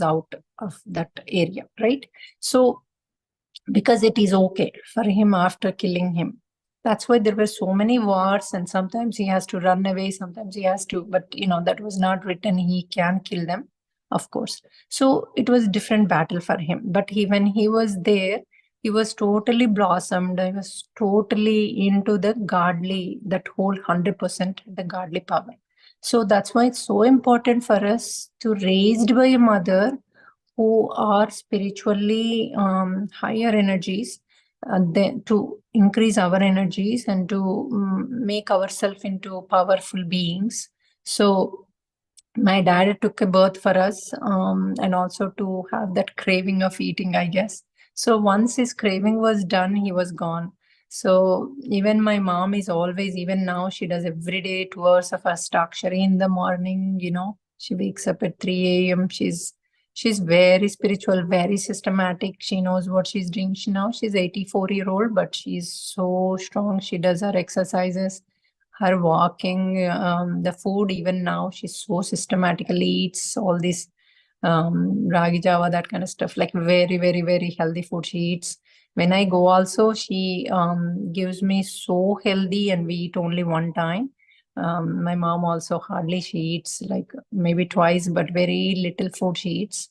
out of that area, right? So because it is okay for him after killing him. That's why there were so many wars, and sometimes he has to run away, sometimes he has to, but that was not written. He can kill them, of course. So it was different battle for him. But when he was there, he was totally blossomed. He was totally into the godly, that whole 100% the godly power. So that's why it's so important for us to raised by a mother who are spiritually higher energies, to increase our energies and to make ourselves into powerful beings. So my dad took a birth for us, and also to have that craving of eating, I guess. So once his craving was done, he was gone. So even my mom is always, even now, she does every day 2 hours of Astakshari in the morning. She wakes up at 3 a.m. She's very spiritual, very systematic. She knows what she's doing. She's 84-year-old, but she's so strong. She does her exercises, her walking, the food. Even now, she so systematically eats all this ragi java, that kind of stuff, like very, very, very healthy food she eats. When I go also, she gives me so healthy, and we eat only one time. My mom also hardly she eats, like maybe twice, but very little food she eats.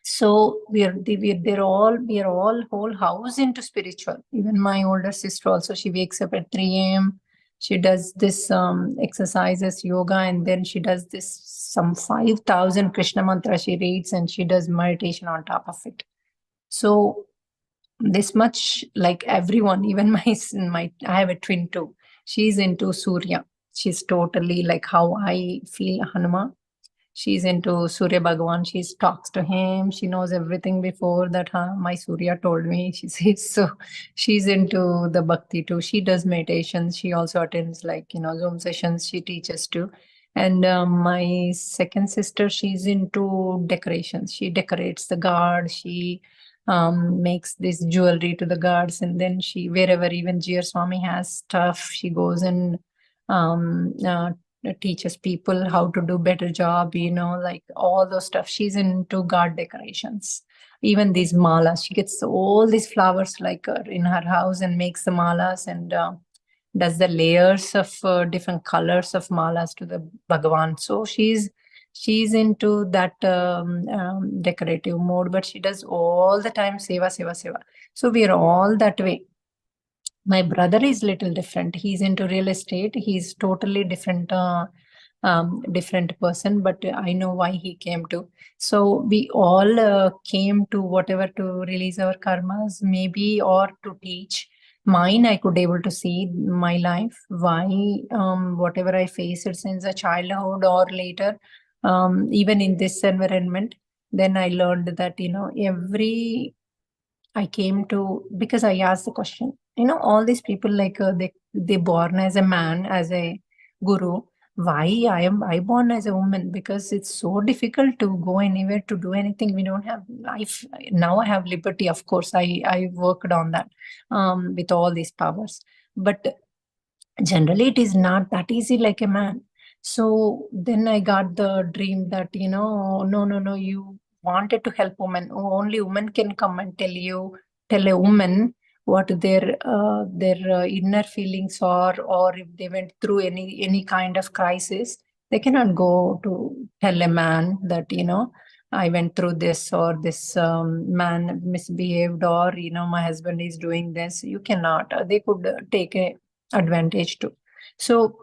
So we are all whole house into spiritual. Even my older sister also, she wakes up at 3 a.m. She does this exercises, yoga, and then she does this some 5,000 Krishna mantra she reads, and she does meditation on top of it. So this much, like everyone, even my I have a twin too. She's into Surya. She's totally like how I feel Hanuma. She's into Surya Bhagavan. She talks to him. She knows everything before that. My Surya told me. She says so. She's into the bhakti too. She does meditations. She also attends Zoom sessions. She teaches too. And my second sister, she's into decorations. She decorates the guard. She makes this jewelry to the guards, and then she, wherever even Jir Swami has stuff, she goes and teaches people how to do better job, like all those stuff. She's into guard decorations. Even these malas, she gets all these flowers like in her house and makes the malas, and does the layers of different colors of malas to the Bhagavan. So she's into that decorative mode, but she does all the time seva, seva, seva. So we are all that way. My brother is little different. He's into real estate. He's totally different person, but I know why he came to. So we all came to whatever to release our karmas, maybe, or to teach. Mine, I could able to see my life, why whatever I faced since a childhood or later, even in this environment, then I learned that, I came to, because I asked the question, all these people like they born as a man, as a guru. Why I born as a woman? Because it's so difficult to go anywhere to do anything. We don't have life. Now I have liberty. Of course, I worked on that with all these powers. But generally it is not that easy like a man. So then I got the dream that, no, you wanted to help women. Only women can come and tell a woman what their inner feelings are, or if they went through any kind of crisis. They cannot go to tell a man that, I went through this, or this man misbehaved, or, my husband is doing this. You cannot. They could take a advantage too. So,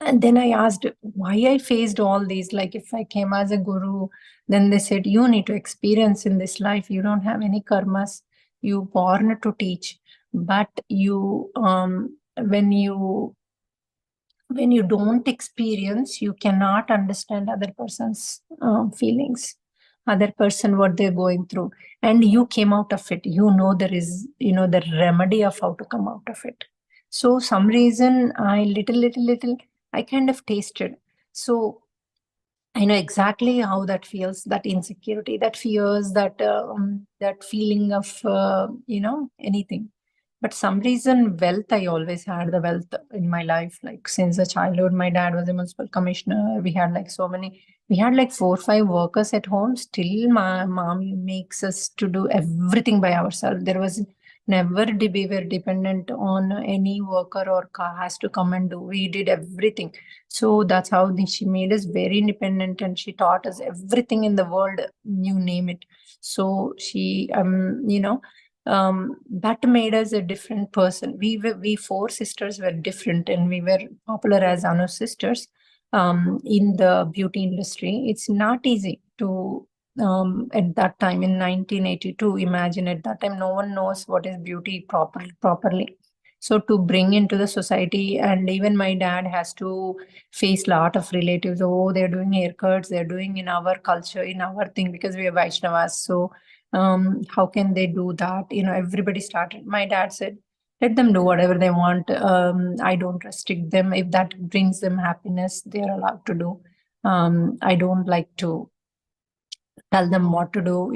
and then I asked why I faced all these. Like, if I came as a guru, then they said, you need to experience in this life. You don't have any karmas. You born to teach. But you, when you don't experience, you cannot understand other person's feelings, other person, what they're going through. And you came out of it. There is, the remedy of how to come out of it. So some reason I little, I kind of tasted. So I know exactly how that feels, that insecurity, that fears, that feeling of, anything. But some reason, wealth, I always had the wealth in my life. Like since the childhood, my dad was a municipal commissioner. We had like 4 or 5 workers at home. Still, my mom makes us to do everything by ourselves. There was never we were dependent on any worker or has to come and do. We did everything. So that's how she made us very independent, and she taught us everything in the world, you name it. So she, that made us a different person. We 4 sisters were different, and we were popular as Anu sisters in the beauty industry. It's not easy to, at that time in 1982, imagine at that time, no one knows what is beauty properly. So to bring into the society, and even my dad has to face a lot of relatives. Oh, they're doing haircuts, they're doing in our culture, in our thing, because we are Vaishnavas. So how can they do that? Everybody started. My dad said, let them do whatever they want. I don't restrict them. If that brings them happiness, they're allowed to do. I don't like to tell them what to do.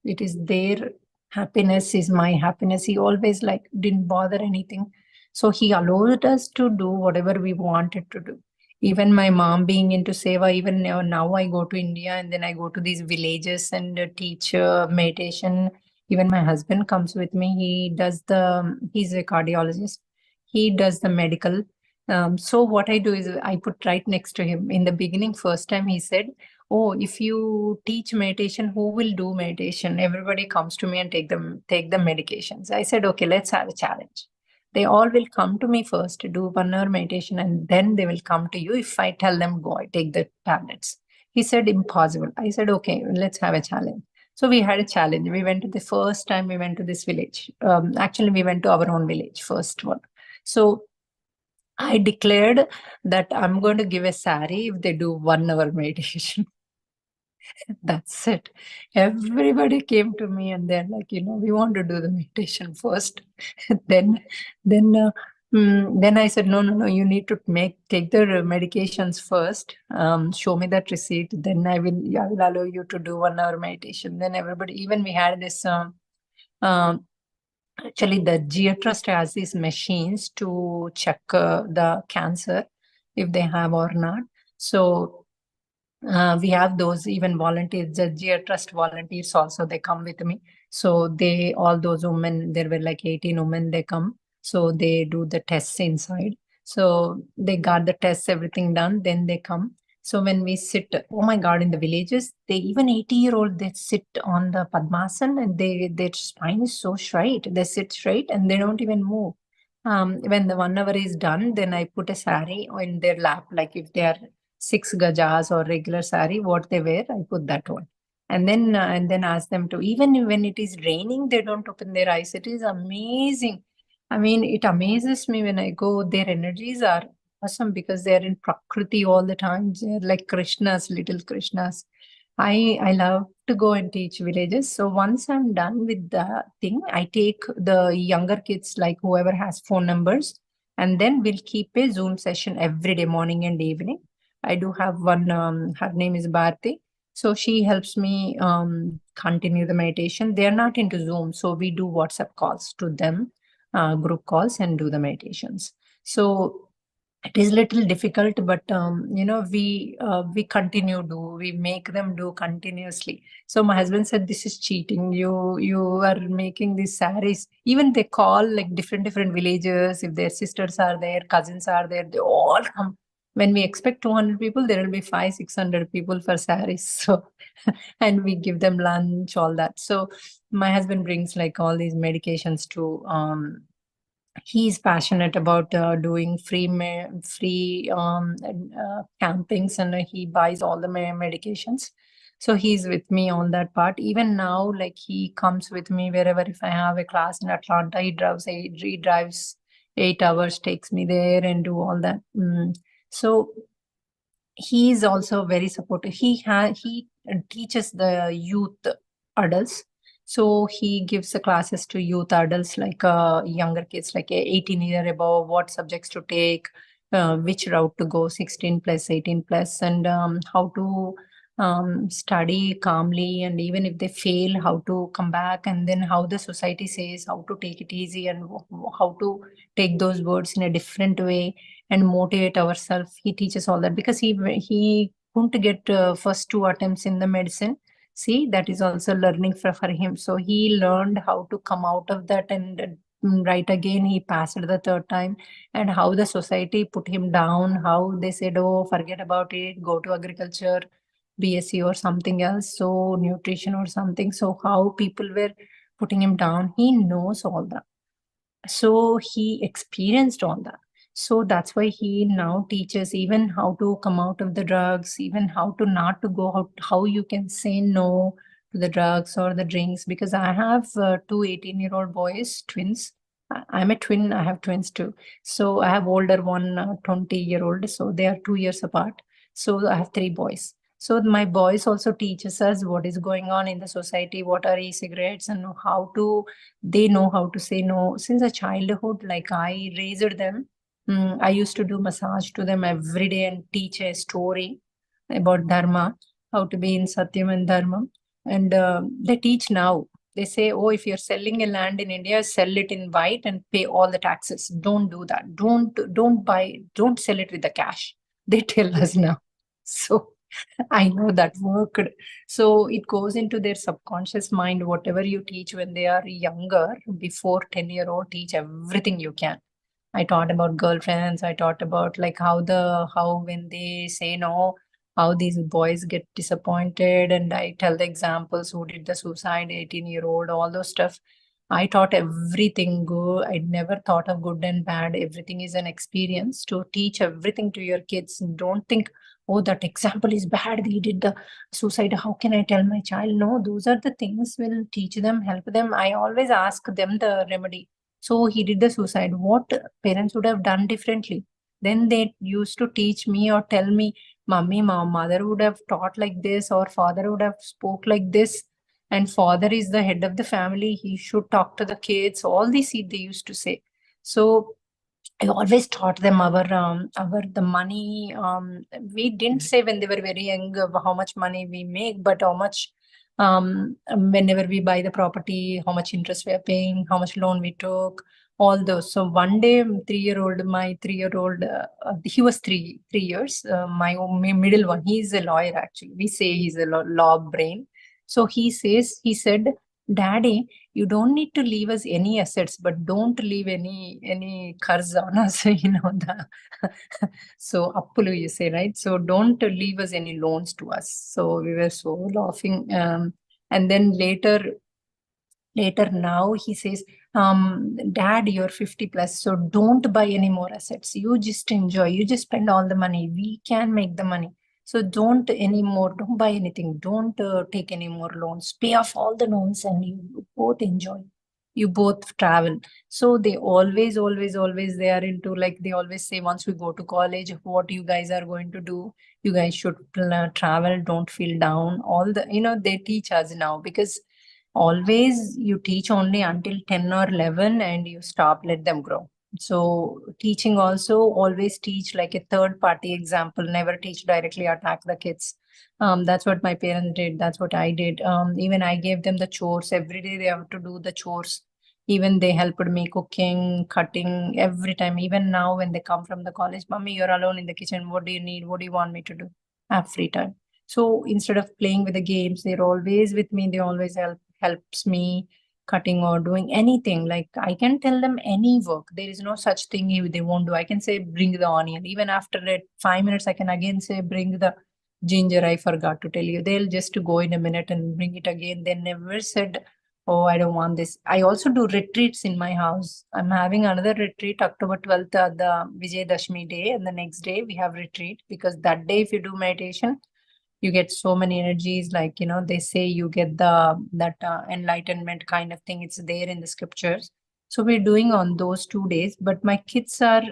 It is their happiness is my happiness. He always didn't bother anything. So he allowed us to do whatever we wanted to do. Even my mom being into seva, even now I go to India, and then I go to these villages and teach meditation. Even my husband comes with me. He's a cardiologist. He does the medical. So what I do is I put right next to him. In the beginning, first time he said, oh, if you teach meditation, who will do meditation? Everybody comes to me and take the medications. I said, okay, let's have a challenge. They all will come to me first to do 1 hour meditation, and then they will come to you. If I tell them, go, I take the tablets. He said, impossible. I said, okay, let's have a challenge. So we had a challenge. We went to the first time we went to this village. Actually, we went to our own village, first one. So I declared that I'm going to give a sari if they do 1 hour meditation. That's it. Everybody came to me and they're like, we want to do the meditation first. then I said, no, you need to take the medications first. Show me that receipt. Then I will allow you to do 1 hour meditation. Then everybody, even we had this, actually the GA Trust has these machines to check the cancer, if they have or not. So we have those, even volunteers, the GA Trust volunteers also, they come with me. So all those women, there were like 18 women, they come. So they do the tests inside. So they got the tests, everything done, then they come. So when we sit, oh my God, in the villages, they even 80-year-old, they sit on the Padmasana, and their spine is so straight. They sit straight and they don't even move. When the 1 hour is done, then I put a sari in their lap, like if they are 6 gajas or regular sari, what they wear, I put that one. And then ask them to, even when it is raining, they don't open their eyes. It is amazing. I mean, it amazes me when I go. Their energies are awesome because they're in Prakriti all the time. They're like Krishnas, little Krishnas. I love to go and teach villages. So once I'm done with the thing, I take the younger kids, like whoever has phone numbers, and then we'll keep a Zoom session every day, morning and evening. I do have one, her name is Bharti. So she helps me continue the meditation. They're not into Zoom, so we do WhatsApp calls to them, group calls, and do the meditations. So It is little difficult, but we continue we make them do continuously. So my husband said, this is cheating. You are making these saris. Even they call like different villages. If their sisters are there, cousins are there, they all come. When we expect 200 people, there will be 500-600 people for saris. So and we give them lunch, all that. So my husband brings like all these medications to he's passionate about doing free campings, and he buys all the medications. So he's with me on that part. Even now, like he comes with me wherever. If I have a class in Atlanta, he drives 8 hours, takes me there and do all that. So he is also very supportive. He teaches the youth adults. So he gives the classes to youth adults, like younger kids, like 18 year above, what subjects to take, which route to go, 16 plus, 18 plus, and how to study calmly. And even if they fail, how to come back, and then how the society says, how to take it easy, and how to take those words in a different way and motivate ourselves. He teaches all that because he couldn't get first 2 attempts in the medicine. See, that is also learning for him. So he learned how to come out of that and right again. He passed the 3rd time, and how the society put him down, how they said, oh, forget about it, go to agriculture, BSc or something else, so nutrition or something. So how people were putting him down, he knows all that. So he experienced all that. So that's why he now teaches even how to come out of the drugs, even how to not to go out, how you can say no to the drugs or the drinks. Because I have 2 18-year-old boys, twins. I'm a twin. I have twins too. So I have older one, 20-year-old. So they are 2 years apart. So I have 3 boys. So my boys also teaches us what is going on in the society, what are e-cigarettes, and how to, they know how to say no. Since a childhood, like I raised them, I used to do massage to them every day and teach a story about Dharma, how to be in Satyam and Dharma. And they teach now. They say, oh, if you're selling a land in India, sell it in white and pay all the taxes. Don't do that. Don't sell it with the cash. They tell us now. So I know that worked. So it goes into their subconscious mind. Whatever you teach when they are younger, before 10-year-old, teach everything you can. I taught about girlfriends. I taught about like how when they say no, how these boys get disappointed. And I tell the examples who did the suicide, 18-year-old, all those stuff. I taught everything good. I never thought of good and bad. Everything is an experience to teach everything to your kids. Don't think, oh, that example is bad. He did the suicide. How can I tell my child? No, those are the things will teach them, help them. I always ask them the remedy. So he did the suicide. What parents would have done differently? Then they used to teach me or tell me, Mummy, mother would have taught like this, or father would have spoke like this. And father is the head of the family. He should talk to the kids. All these they used to say. So I always taught them the money. We didn't say when they were very young how much money we make, but how much whenever we buy the property, how much interest we are paying, how much loan we took, all those. So one day, my 3-year-old, he was three years. My middle one, he's a lawyer actually. We say he's a law brain. So he said, Daddy, you don't need to leave us any assets, but don't leave any curse on us, so appulu you say, right? So don't leave us any loans to us. So we were so laughing. And then later now he says, Dad, you're 50 plus, so don't buy any more assets. You just enjoy, you just spend all the money. We can make the money. So don't buy anything. Don't take any more loans. Pay off all the loans and you both enjoy. You both travel. So they always, they are into, like, they always say, once we go to college, what you guys are going to do? You guys should travel. Don't feel down. All the, they teach us now, because always you teach only until 10 or 11 and you stop, let them grow. So teaching also always teach like a third party example, never teach directly, attack the kids. That's what my parents did. That's what I did. Even I gave them the chores. Every day they have to do the chores. Even they helped me cooking, cutting every time. Even now when they come from the college, Mommy, you're alone in the kitchen. What do you need? What do you want me to do? I have free time. So instead of playing with the games, they're always with me. They always helps me cutting or doing anything. Like I can tell them any work. There is no such thing if they won't do. I can say bring the onion. Even after that 5 minutes, I can again say bring the ginger. I forgot to tell you. They'll just go in a minute and bring it again. They never said, oh, I don't want this. I also do retreats in my house. I'm having another retreat October 12th, the Vijay Dashmi day, and the next day we have retreat, because that day if you do meditation, you get so many energies. Like, they say you get that enlightenment kind of thing. It's there in the scriptures. So we're doing on those 2 days, but my kids are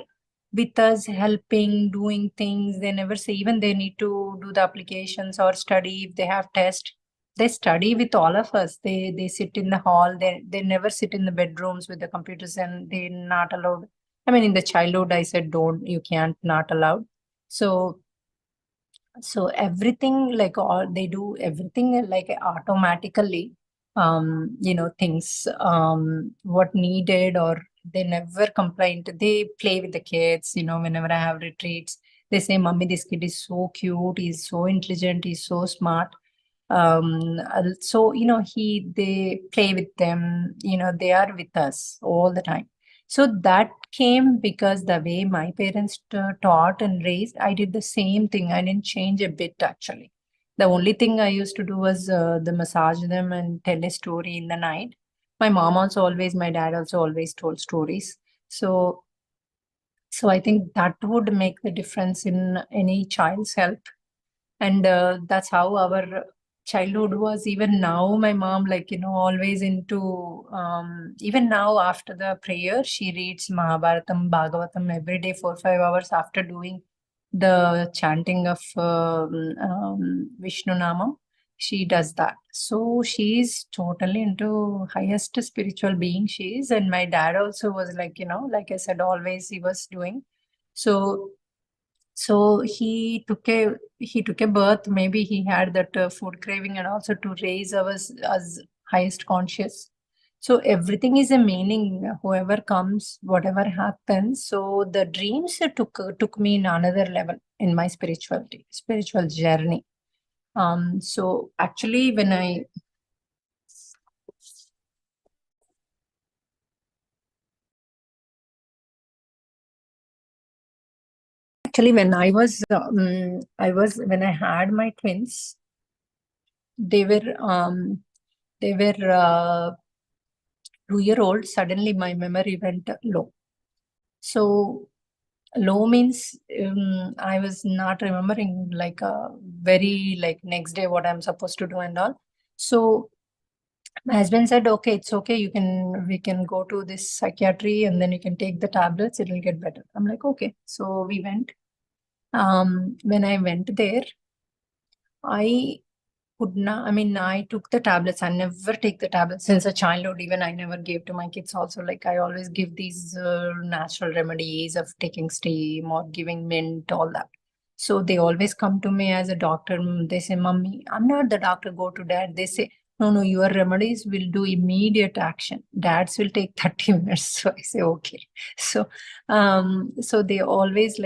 with us, helping, doing things. They never say, even they need to do the applications or study if they have test. They study with all of us. They sit in the hall. They never sit in the bedrooms with the computers, and they're not allowed. I mean, in the childhood, I said, you can't, not allowed. So everything, like all they do everything like automatically, things what needed, or they never complained. They play with the kids, whenever I have retreats. They say, Mommy, this kid is so cute, he's so intelligent, he's so smart. So they play with them, they are with us all the time. So that came because the way my parents taught and raised, I did the same thing. I didn't change a bit actually. The only thing I used to do was the massage them and tell a story in the night. My dad also always told stories. So I think that would make the difference in any child's health. And that's how our childhood was. Even now my mom, always into even now after the prayer, she reads Mahabharatam, Bhagavatam every day 4-5 hours after doing the chanting of Vishnu Namam. She does that. So she's totally into highest spiritual being she is. And my dad also was like I said, always he was doing. So he took a birth. Maybe he had that food craving, and also to raise us as highest conscious. So everything is a meaning. Whoever comes, whatever happens. So the dreams took me in another level in my spiritual journey. So actually, when I when I was when I had my twins, they were 2-year-old. Suddenly my memory went low. So low means I was not remembering very next day what I'm supposed to do and all. So my husband said, okay, it's okay. We can go to this psychiatry and then you can take the tablets. It will get better. I'm like, okay. So we went. When I went there, I took the tablets. I never take the tablets since a childhood. Even I never gave to my kids also. Like I always give these natural remedies of taking steam or giving mint, all that. So they always come to me as a doctor. They say, Mommy, I'm not the doctor, go to dad. They say, no, your remedies will do immediate action. Dad's will take 30 minutes. So I say, okay. So they always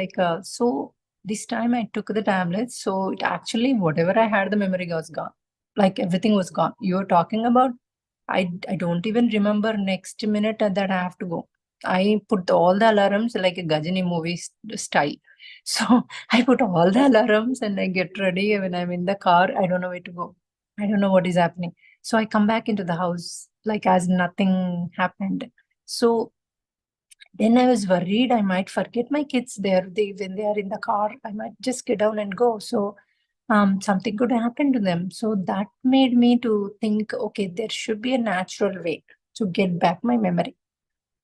so this time I took the tablets. So it actually, whatever I had, the memory was gone. Like everything was gone. You're talking about, I don't even remember next minute that I have to go. I put all the alarms like a Gajini movie style. So I put all the alarms and I get ready. When I'm in the car, I don't know where to go. I don't know what is happening. So I come back into the house like as nothing happened. So then I was worried I might forget my kids there. When they are in the car, I might just get down and go. So something could happen to them. So that made me to think, okay, there should be a natural way to get back my memory.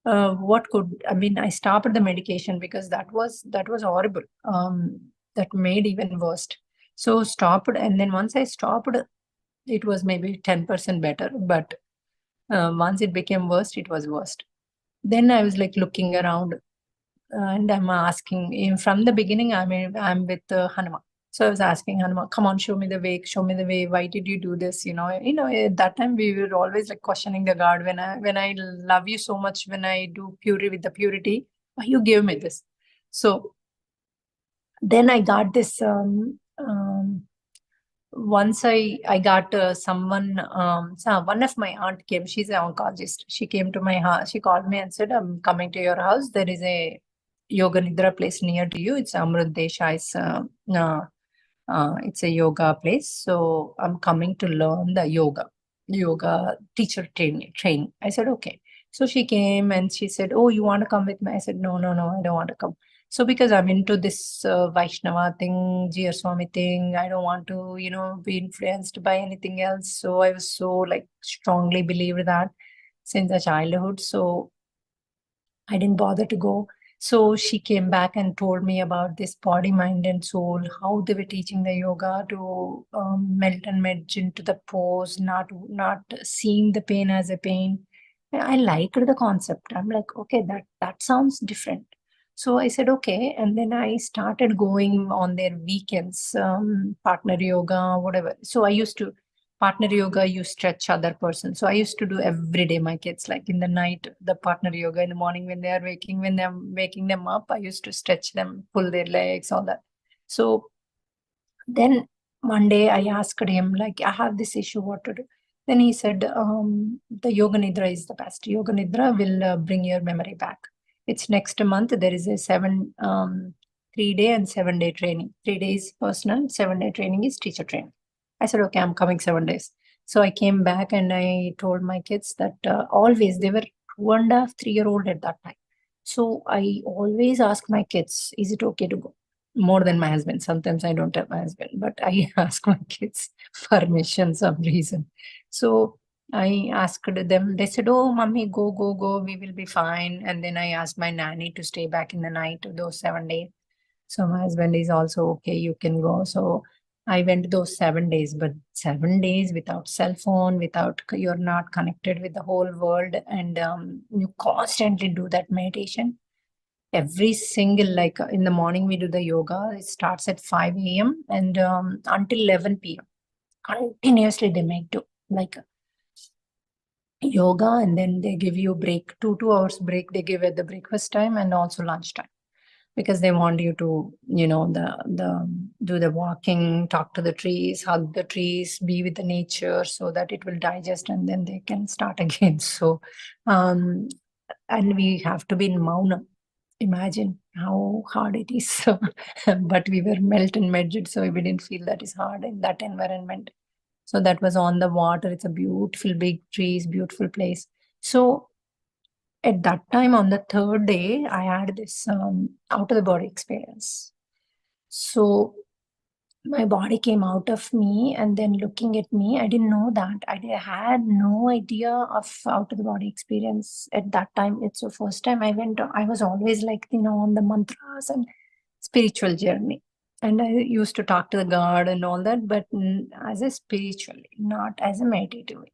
I stopped the medication because that was horrible. That made even worse. So stopped, and then once I stopped, it was maybe 10% better. But once it became worse, it was worse. Then I was looking around and I'm asking from the beginning, I'm with Hanuman. So I was asking Hanuman, come on, show me the way, show me the way. Why did you do this? At that time we were always like questioning the God. When I love you so much, when I do purity with the purity, why you give me this? So then I got this. Once I got someone. So one of my aunt came. She's an oncologist. She came to my house. She called me and said, "I'm coming to your house. There is a yoga nidra place near to you. It's Amruddesha. It's a yoga place. So I'm coming to learn the yoga teacher training." I said, okay. So she came and she said, oh, you want to come with me? I said, no, I don't want to come. So because I'm into this Vaishnava thing, Jia Swami thing, I don't want to, be influenced by anything else. So I was so like strongly believed that since the childhood. So I didn't bother to go. So she came back and told me about this body, mind, and soul, how they were teaching the yoga to melt and merge into the pose, not seeing the pain as a pain. I liked the concept. I'm like, okay, that sounds different. So I said, okay. And then I started going on their weekends, partner yoga, whatever. So I used to partner yoga, you stretch other person. So I used to do every day my kids, like in the night, the partner yoga, in the morning when they are waking, when I'm waking them up, I used to stretch them, pull their legs, all that. So then one day I asked him, like, I have this issue, what to do? Then he said, the yoga nidra is the best. Yoga nidra will bring your memory back. It's next month. There is a 3-day and 7-day training. 3 days personal, 7-day training is teacher training. I said, okay, I'm coming 7 days. So I came back and I told my kids that always, they were 2.5, 3-year-old at that time. So I always ask my kids, is it okay to go? More than my husband. Sometimes I don't tell my husband, but I ask my kids permission, some reason. So I asked them, they said, oh, mommy, go, we will be fine. And then I asked my nanny to stay back in the night those 7 days. So my husband is also okay, you can go. So I went those 7 days, but 7 days without cell phone, you're not connected with the whole world. And you constantly do that meditation. Every single, like in the morning, we do the yoga. It starts at 5 a.m. and until 11 p.m. Continuously they make do like yoga, and then they give you a break, 2 hours break they give at the breakfast time and also lunchtime, because they want you to, do the walking, talk to the trees, hug the trees, be with the nature so that it will digest and then they can start again. So, and we have to be in Mauna. Imagine how hard it is. So, but we were melt and merged, so we didn't feel that is hard in that environment. So that was on the water. It's a beautiful, big trees, beautiful place. So at that time, on the 3rd day, I had this out of the body experience. So my body came out of me and then looking at me. I didn't know that. I had no idea of out of the body experience at that time. It's the first time I went. I was always like, on the mantras and spiritual journey. And I used to talk to the God and all that, but as a spiritual, not as a meditative way.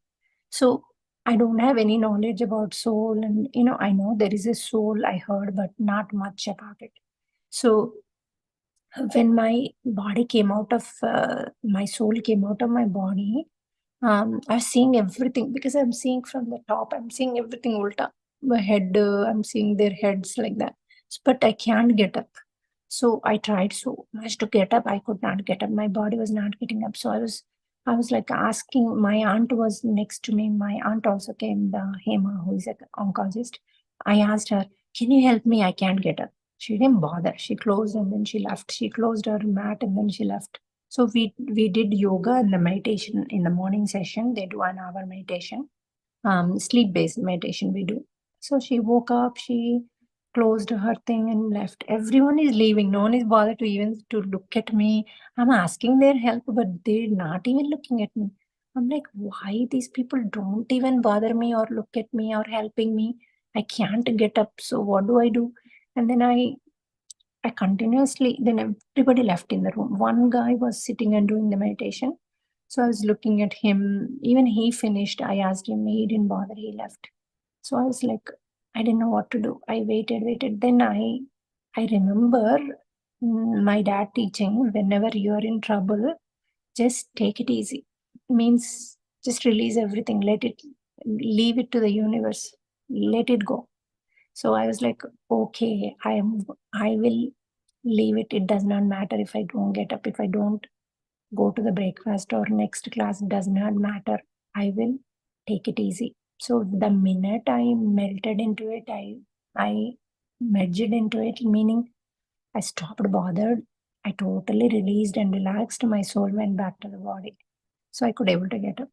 So I don't have any knowledge about soul. And, I know there is a soul, I heard, but not much about it. So when my body came out of, my soul came out of my body, I was seeing everything, because I'm seeing from the top, I'm seeing everything ulta. My head, I'm seeing their heads like that. But I can't get up. So I tried so much to get up. I could not get up. My body was not getting up. So I was like asking, my aunt was next to me. My aunt also came, the Hema, who is an oncologist. I asked her, can you help me? I can't get up. She didn't bother. She closed and then she left. She closed her mat and then she left. So we did yoga and the meditation in the morning session. They do an hour meditation, sleep-based meditation we do. So she woke up, she closed her thing and left. Everyone is leaving. No one is bothered to even to look at me. I'm asking their help, but they're not even looking at me. I'm like, why these people don't even bother me or look at me or helping me? I can't get up. So what do I do? And then I continuously, then everybody left in the room. One guy was sitting and doing the meditation. So I was looking at him. Even he finished. I asked him, he didn't bother, he left. So I was like, I didn't know what to do. I waited. Then I remember my dad teaching, whenever you're in trouble, just take it easy. Means just release everything, leave it to the universe, let it go. So I was like, okay, I will leave it. It does not matter if I don't get up, if I don't go to the breakfast or next class, does not matter. I will take it easy. So the minute I melted into it, I merged into it, meaning I stopped bothered. I totally released and relaxed. My soul went back to the body. So I could able to get up.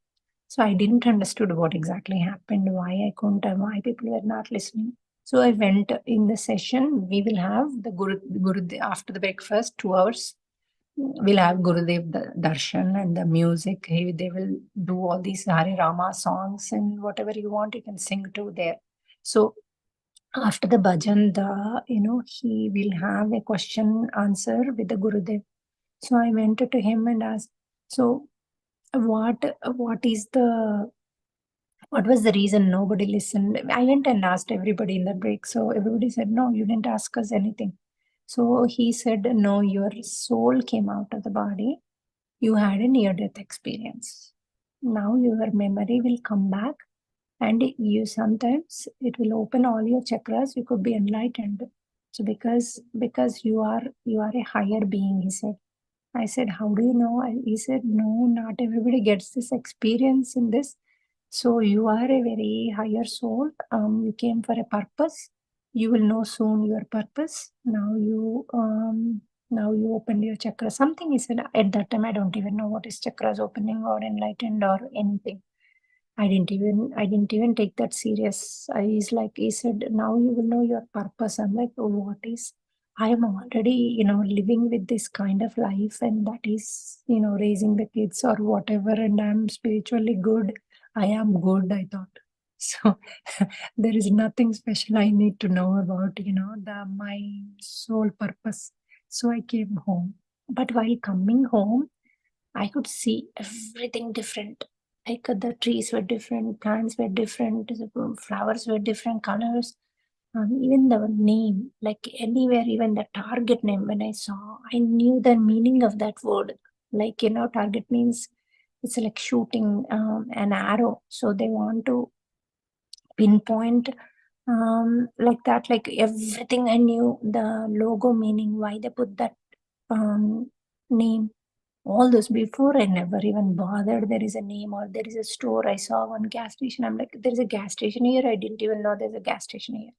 So I didn't understood what exactly happened, why I couldn't, why people were not listening. So I went in the session. We will have the Guru after the breakfast, 2 hours. We'll have Gurudev Darshan and the music. They will do all these Hare Rama songs and whatever you want, you can sing to there. So after the bhajan, he will have a question answer with the Gurudev. So I went to him and asked, so what was the reason nobody listened? I went and asked everybody in the break. So everybody said, no, you didn't ask us anything. So he said, no, your soul came out of the body. You had a near-death experience. Now your memory will come back, and you sometimes it will open all your chakras. You could be enlightened. So because you are a higher being, he said. I said, how do you know? He said, no, not everybody gets this experience in this. So you are a very higher soul. You came for a purpose. You will know soon your purpose. Now you opened your chakra. Something he said at that time. I don't even know what is chakras opening or enlightened or anything. I didn't even take that serious. He said, now you will know your purpose. I'm like, oh, what is? I am already, living with this kind of life, and that is, raising the kids or whatever, and I'm spiritually good. I am good, I thought. So there is nothing special I need to know about, my soul purpose. So I came home. But while coming home, I could see everything different. Like the trees were different, plants were different, the flowers were different colors. Even the name, like anywhere, even the target name, when I saw, I knew the meaning of that word. Like, target means it's like shooting an arrow. So they want to pinpoint like that, like everything. I knew the logo meaning, why they put that name. All those before, I never even bothered there is a name or there is a store. I saw one gas station. I'm like, there's a gas station here. I didn't even know there's a gas station here.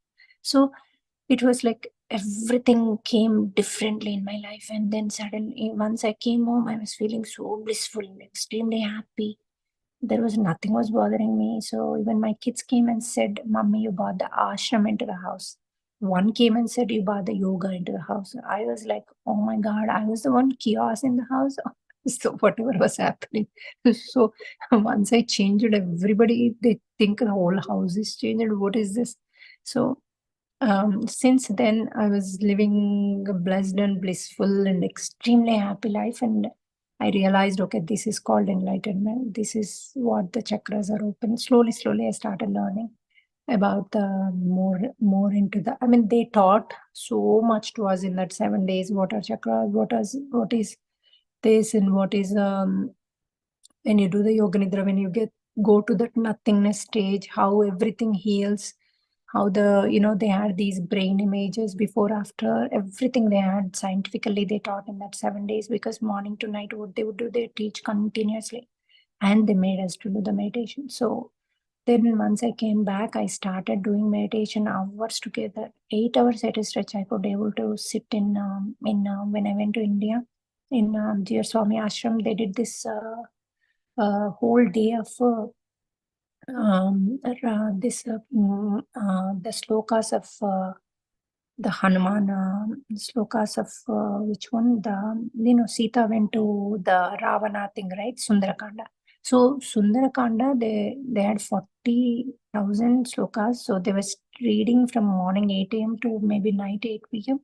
So it was like everything came differently in my life. And then suddenly, once I came home, I was feeling so blissful, extremely happy. There was nothing was bothering me. So even my kids came and said, Mommy, you brought the ashram into the house. One came and said, you brought the yoga into the house. I was like, oh my God, I was the one chaos in the house. So whatever was happening. So once I changed it, everybody, they think the whole house is changed. What is this? So since then, I was living a blessed and blissful and extremely happy life. And I realized, okay, this is called enlightenment. This is what the chakras are open. Slowly, I started learning about the more into the. I mean, they taught so much to us in that 7 days. What are chakras? What is this, and what is when you do the yoga nidra, when you go to that nothingness stage, how everything heals. How they had these brain images before, after, everything they had scientifically they taught in that 7 days, because morning to night what they would do, they teach continuously, and they made us to do the meditation. So then once I came back, I started doing meditation hours together, 8 hours at a stretch. I could able to sit in when I went to India in Dear Swami Ashram. They did this whole day of the slokas of the Hanuman, slokas of which one? Sita went to the Ravana thing, right? Sundarakanda. So Sundarakanda, they had 40,000 slokas. So they was reading from morning 8 a.m. to maybe night 8 p.m.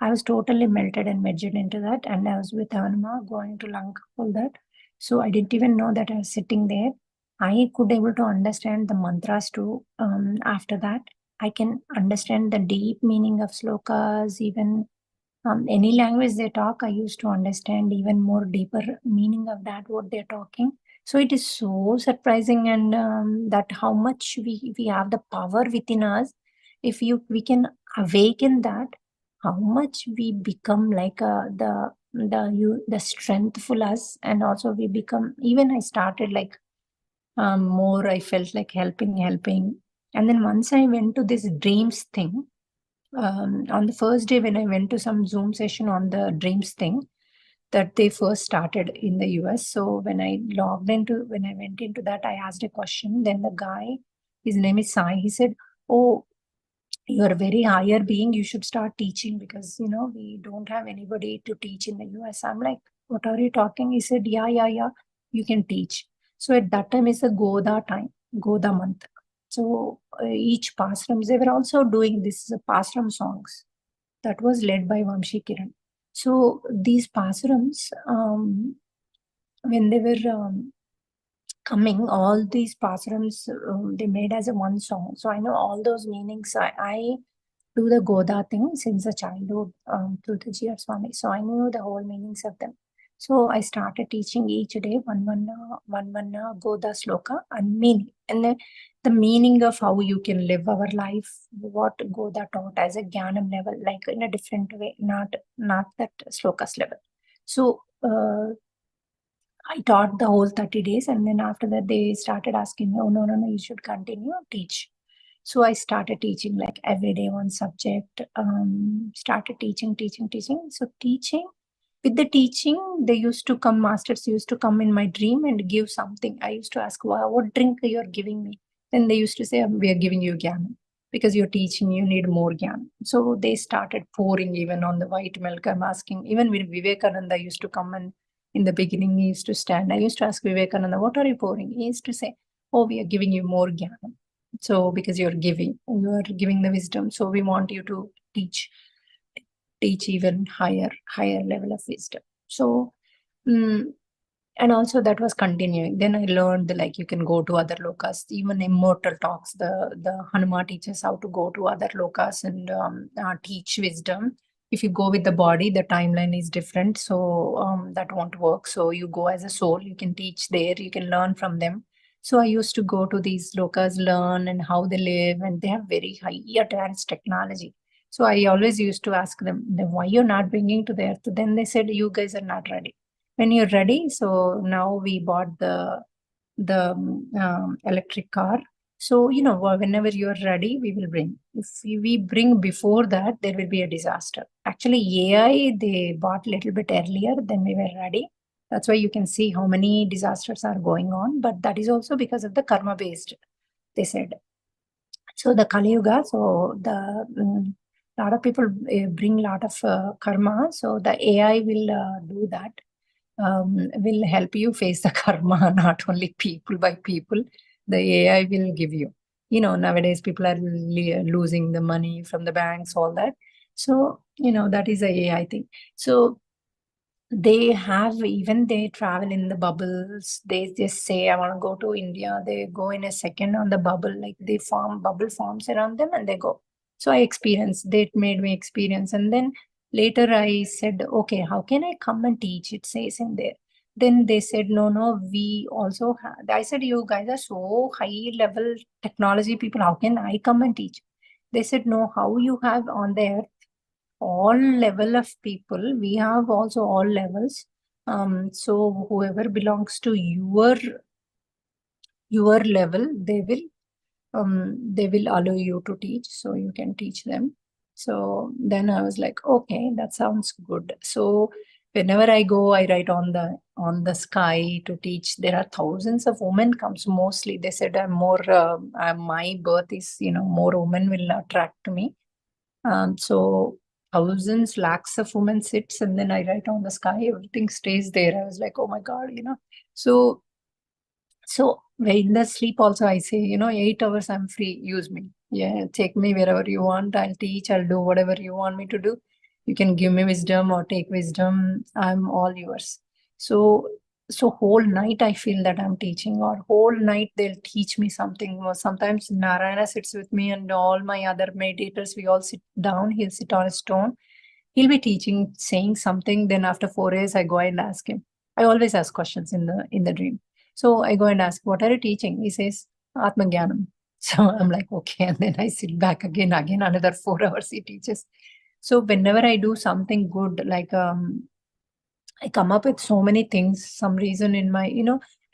I was totally melted and merged into that, and I was with Anuma going to Lanka, all that. So I didn't even know that I was sitting there. I could able to understand the mantras too. After that, I can understand the deep meaning of slokas, even Any language they talk, I used to understand even more deeper meaning of that, what they're talking. So it is so surprising, and that how much we have the power within us. If we can awaken that, how much we become like the strengthful us, and also we become. Even I started like more. I felt like helping, and then once I went to this dreams thing. On the first day when I went to some Zoom session on the dreams thing that they first started in the US. So when I went into that, I asked a question. Then the guy, his name is Sai, he said, "Oh, you are a very higher being. You should start teaching because, we don't have anybody to teach in the US." I'm like, "What are you talking?" He said, yeah, you can teach. So at that time is the Goda time, Goda month. So each pasrams, they were also doing this pasram songs that was led by Vamshi Kiran. So these pasrams, when they were coming, all these pasrams, they made as a one song. So I know all those meanings. I do the Goda thing since the childhood through the G.R. Swami. So I knew the whole meanings of them. So I started teaching each day one Goda sloka and meaning. And the meaning of how you can live our life, what Goda taught as a Jnanam level, like in a different way, not that slokas level. So I taught the whole 30 days, and then after that they started asking me, "Oh, no, you should continue, teach." So I started teaching like every day one subject, started teaching. So with the teaching, they used to come, masters used to come in my dream and give something. I used to ask, "Wow, what drink you're giving me?" Then they used to say, "We are giving you Jnana. Because you're teaching, you need more Jnana." So they started pouring even on the white milk. I'm asking, even when Vivekananda used to come, and in the beginning he used to stand, I used to ask Vivekananda, "What are you pouring?" He used to say, "Oh, we are giving you more Jnana. So because you are giving the wisdom. So we want you to teach even higher level of wisdom." So, and also that was continuing. Then I learned like you can go to other lokas, even immortal talks. The Hanuma teaches how to go to other lokas and teach wisdom. If you go with the body, the timeline is different. So that won't work. So you go as a soul, you can teach there, you can learn from them. So I used to go to these lokas, learn and how they live, and they have very high advanced technology. So I always used to ask them, "Why you're not bringing to the earth?" Then they said, "You guys are not ready. When you're ready." So now we bought the electric car. So, whenever you're ready, we will bring. If we bring before that, there will be a disaster. Actually, AI, they bought a little bit earlier than we were ready. That's why you can see how many disasters are going on. But that is also because of the karma based, they said. So the Kali Yuga, so the lot of people bring lot of karma. So the AI will do that. Will help you face the karma, not only people by people. The AI will give you. Nowadays people are losing the money from the banks, all that. So, that is a AI thing. So they travel in the bubbles. They just say, "I want to go to India." They go in a second on the bubble, like they form bubble forms around them and they go. So they made me experience. And then later I said, "Okay, how can I come and teach?" It says in there. Then they said, "No, we also have." I said, "You guys are so high level technology people. How can I come and teach?" They said, "No, how you have on there all level of people. We have also all levels. So whoever belongs to your level, they will allow you to teach, so you can teach them." So then I was like, "Okay, that sounds good." So whenever I go, I write on the sky to teach. There are thousands of women comes. Mostly they said I'm more my birth is, more women will attract me. So thousands, lakhs of women sits, and then I write on the sky, everything stays there. I was like, "Oh my God, So in the sleep also I say, 8 hours I'm free, use me. Yeah, take me wherever you want. I'll teach, I'll do whatever you want me to do. You can give me wisdom or take wisdom. I'm all yours." So whole night I feel that I'm teaching, or whole night they'll teach me something. Or sometimes Narayana sits with me and all my other meditators, we all sit down, he'll sit on a stone. He'll be teaching, saying something. Then after 4 years, I go and ask him. I always ask questions in the dream. So I go and ask, what are you teaching? He says, Atma Jnanam. So I'm like, okay. And then I sit back again, another 4 hours he teaches. So whenever I do something good, like I come up with so many things, some reason in my,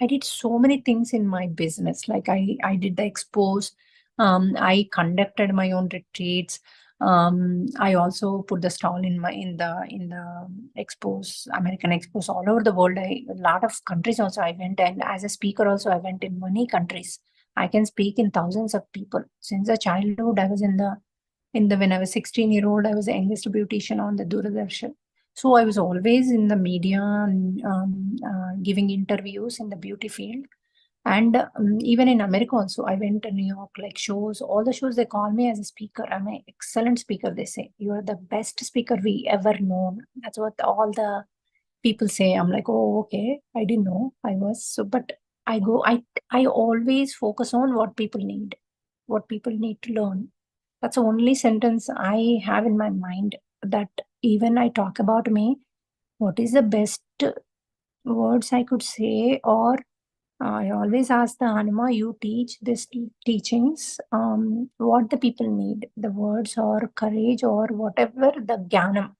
I did so many things in my business. Like I did the expos, I conducted my own retreats. I also put the stall in the expos, American expos all over the world. A lot of countries also I went, and as a speaker also I went in many countries. I can speak in thousands of people. Since a childhood, I was when I was 16-year-old, I was the youngest beautician on the Doordarshan. So I was always in the media and giving interviews in the beauty field. And even in America also, I went to New York, like shows, all the shows, they call me as a speaker. I'm an excellent speaker, they say. You are the best speaker we ever known. That's what all the people say. I'm like, oh, okay. I didn't know I was. So, but I always focus on what people need to learn. That's the only sentence I have in my mind, that even I talk about me, what is the best words I could say, or I always ask the Hanuma, you teach this teachings, what the people need, the words or courage or whatever, the jnanam.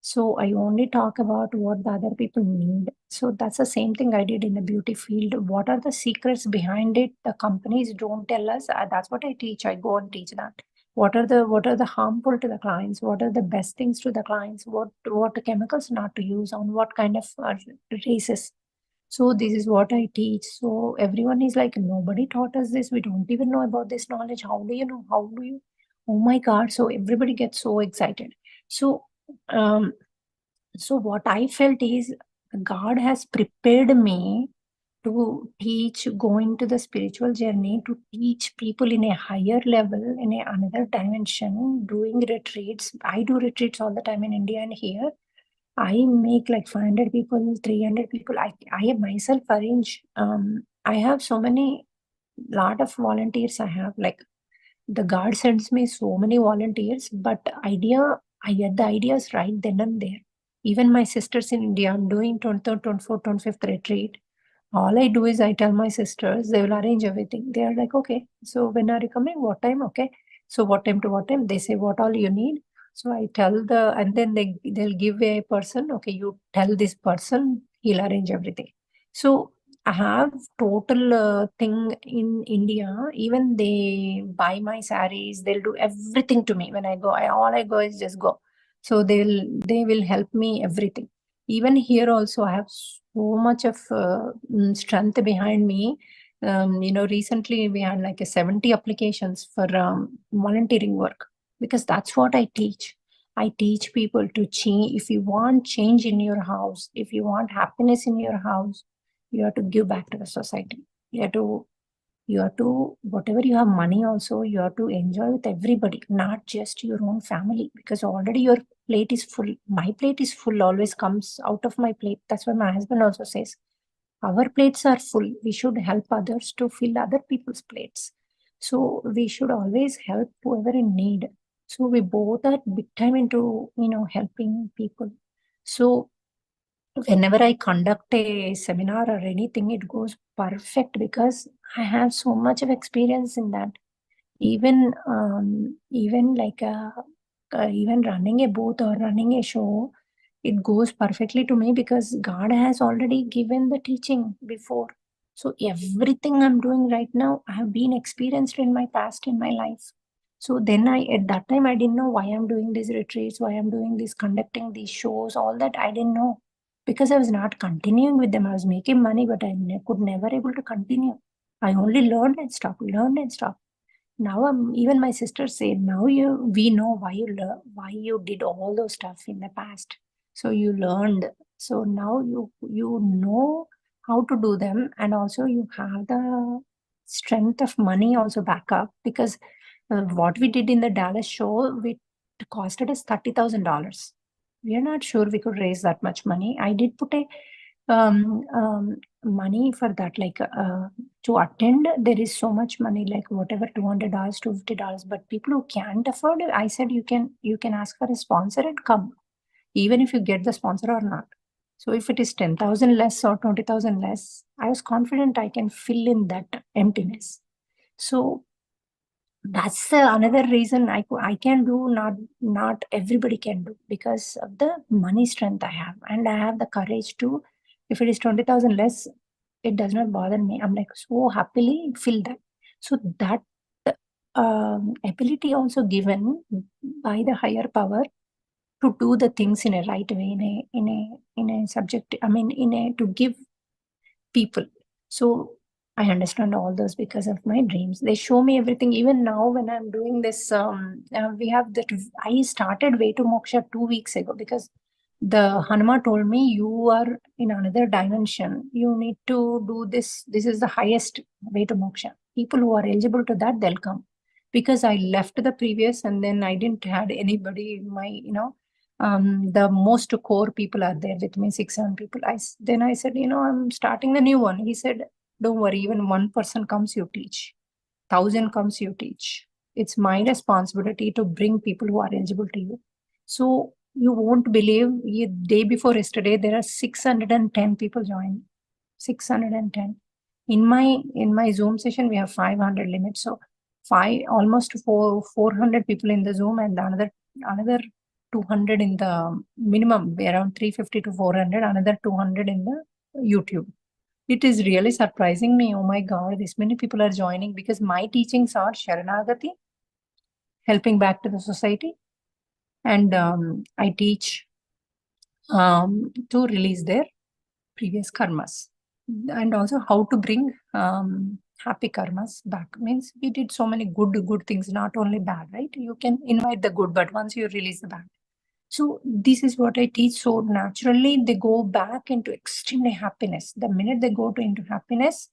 So I only talk about what the other people need. So that's the same thing I did in the beauty field. What are the secrets behind it? The companies don't tell us. That's what I teach. I go and teach that. What are the harmful to the clients? What are the best things to the clients? What chemicals not to use on what kind of races? So this is what I teach. So everyone is like, nobody taught us this. We don't even know about this knowledge. How do you know? How do you? Oh my God. So everybody gets so excited. So so what I felt is God has prepared me to teach, going to the spiritual journey, to teach people in a higher level, in another dimension, doing retreats. I do retreats all the time in India and here. I make like 500 people, 300 people. I myself arrange. I have so many, lot of volunteers I have. Like the God sends me so many volunteers, but I get the ideas right then and there. Even my sisters in India, I'm doing 23rd, 24th, 25th retreat. All I do is I tell my sisters, they will arrange everything. They are like, okay, so when are you coming? What time? Okay. So what time to what time? They say, what all you need? So I tell and then they'll give a person, okay, you tell this person, he'll arrange everything. So I have total thing in India. Even they buy my saris, they'll do everything to me when I go. All I go is just go. So they will help me everything. Even here also, I have so much of strength behind me. Recently we had like 70 applications for volunteering work, because that's what I teach. I teach people to change. If you want change in your house, if you want happiness in your house, you have to give back to the society. You have to, whatever you have money also, you have to enjoy with everybody, not just your own family, because already your plate is full. My plate is full, always comes out of my plate. That's what my husband also says. Our plates are full. We should help others to fill other people's plates. So we should always help whoever in need. So we both are big time into, helping people. So whenever I conduct a seminar or anything, it goes perfect because I have so much of experience in that. Even like even running a booth or running a show, it goes perfectly to me because God has already given the teaching before. So everything I'm doing right now, I have been experienced in my past, in my life. So then at that time, I didn't know why I'm doing these retreats, why I'm doing this, conducting these shows, all that I didn't know, because I was not continuing with them. I was making money, but I could never able to continue. I only learned and stopped, learned and stopped. Now even my sister said, now we know why you did all those stuff in the past. So you learned. So now you know how to do them, and also you have the strength of money also back up, because what we did in the Dallas show, it costed us $30,000. We are not sure we could raise that much money. I did put a money for that, like to attend, there is so much money, like whatever, $200, $250. But people who can't afford it, I said you can ask for a sponsor and come. even if you get the sponsor or not. So if it is 10,000 less or 20,000 less, I was confident I can fill in that emptiness. So that's another reason I can do, not everybody can do, because of the money strength I have, and I have the courage to, if it is 20,000 less, it does not bother me. I'm like so happily fill that. So that ability also given by the higher power to do the things in a right way, in a subject, I mean, to give people. So I understand all those because of my dreams. They show me everything. Even now when I'm doing this, we have that, I started Way to Moksha 2 weeks ago because the Hanuma told me, you are in another dimension. You need to do this. This is the highest Way to Moksha. People who are eligible to that, they'll come. Because I left the previous and then I didn't had anybody in my, the most core people are there with me, 6-7 people. Then I said, I'm starting the new one. He said, don't worry, even one person comes, you teach. 1,000 comes, you teach. It's my responsibility to bring people who are eligible to you. So you won't believe, day before yesterday, there are 610 people joined. 610. In my Zoom session, we have 500 limit. So almost 400 people in the Zoom, and another 200 in the minimum, around 350 to 400, another 200 in the YouTube. It is really surprising me. Oh my God, this many people are joining, because my teachings are Sharanagati, helping back to the society. And I teach to release their previous karmas, and also how to bring happy karmas back. Means we did so many good things, not only bad, right? You can invite the good, but once you release the bad. So this is what I teach. So naturally, they go back into extremely happiness. The minute they go into happiness,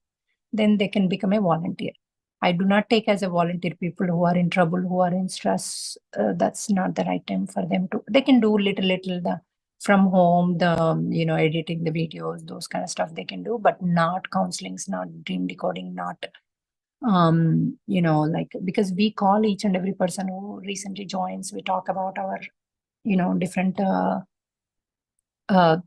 then they can become a volunteer. I do not take as a volunteer people who are in trouble, who are in stress. That's not the right time for them to. They can do little the from home, the editing the videos, those kind of stuff they can do, but not counselings, not dream decoding, not like, because we call each and every person who recently joins, we talk about our different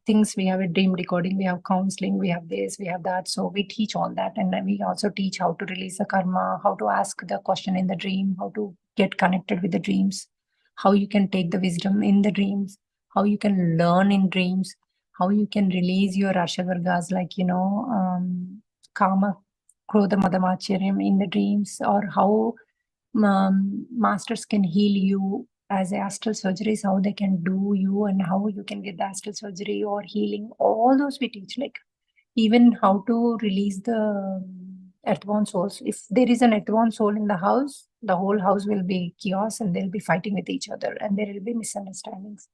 things. We have a dream decoding, we have counseling, we have this, we have that. So we teach all that. And then we also teach how to release the karma, how to ask the question in the dream, how to get connected with the dreams, how you can take the wisdom in the dreams, how you can learn in dreams, how you can release your Arshavargas, like, Kama, Krodha, Madamacharyam in the dreams, or how masters can heal you as astral surgeries, how they can do you, and how you can get the astral surgery or healing. All those we teach, like even how to release the earthborn souls. If there is an earthborn soul in the house, the whole house will be chaos and they'll be fighting with each other and there will be misunderstandings.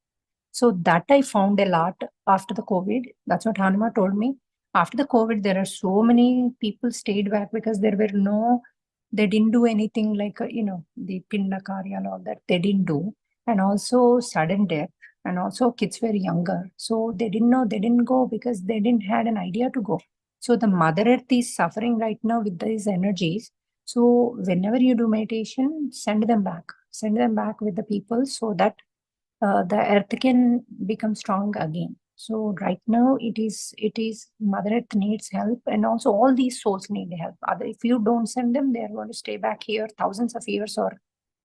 So that I found a lot after the COVID. That's what Hanuma told me. After the COVID, there are so many people stayed back because they didn't do anything like, the Pinda Karya and all that. They didn't do. And also sudden death. And also kids were younger. So they didn't know, they didn't go because they didn't had an idea to go. So the Mother Earth is suffering right now with these energies. So whenever you do meditation, send them back with the people, so that the earth can become strong again. So right now it is Mother Earth needs help, and also all these souls need help. If you don't send them, they are going to stay back here thousands of years or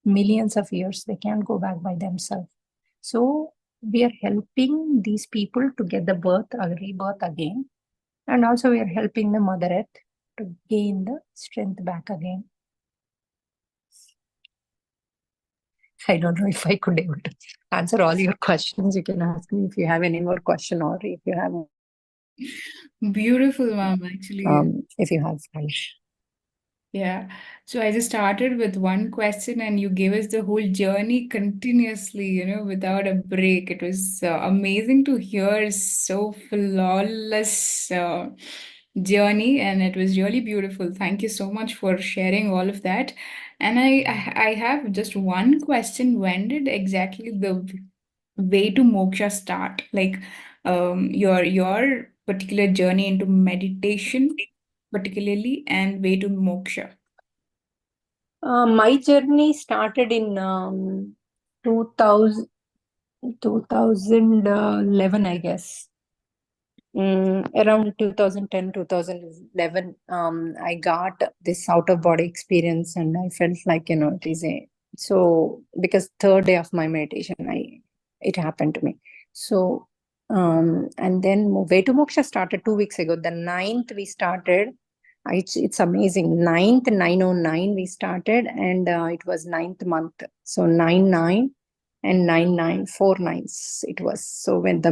millions of years. They can't go back by themselves. So we are helping these people to get the rebirth again, and also we are helping the Mother Earth to gain the strength back again. I don't know if I could able to answer all your questions. You can ask me if you have any more question, or if you have. Beautiful, ma'am, actually. If you have. Yeah. So I just started with one question and you gave us the whole journey continuously, without a break. It was amazing to hear so flawless journey, and it was really beautiful. Thank you so much for sharing all of that. And I have just one question. When did exactly the Way to Moksha start? Like your particular journey into meditation particularly, and Way to Moksha. My journey started in 2000. 2011, I guess. Around 2010, 2011, I got this out of body experience, and I felt like, it is because third day of my meditation, it happened to me. So, and then Way to Moksha started 2 weeks ago. The 9th we started. It's amazing. 9th, 909 we started, and it was 9th month. So 9/9 and 9/9, 4 nines it was. So when the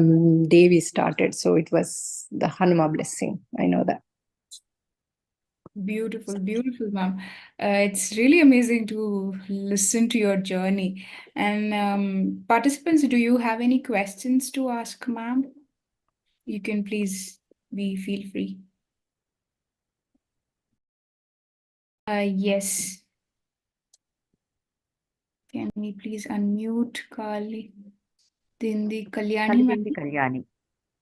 day we started, so it was the Hanuma blessing. I know that. Beautiful, beautiful, ma'am. It's really amazing to listen to your journey. And participants, do you have any questions to ask, ma'am? You can please feel free. Yes. Can we please unmute Kali Dindi Kalyani, madam? Kalyani.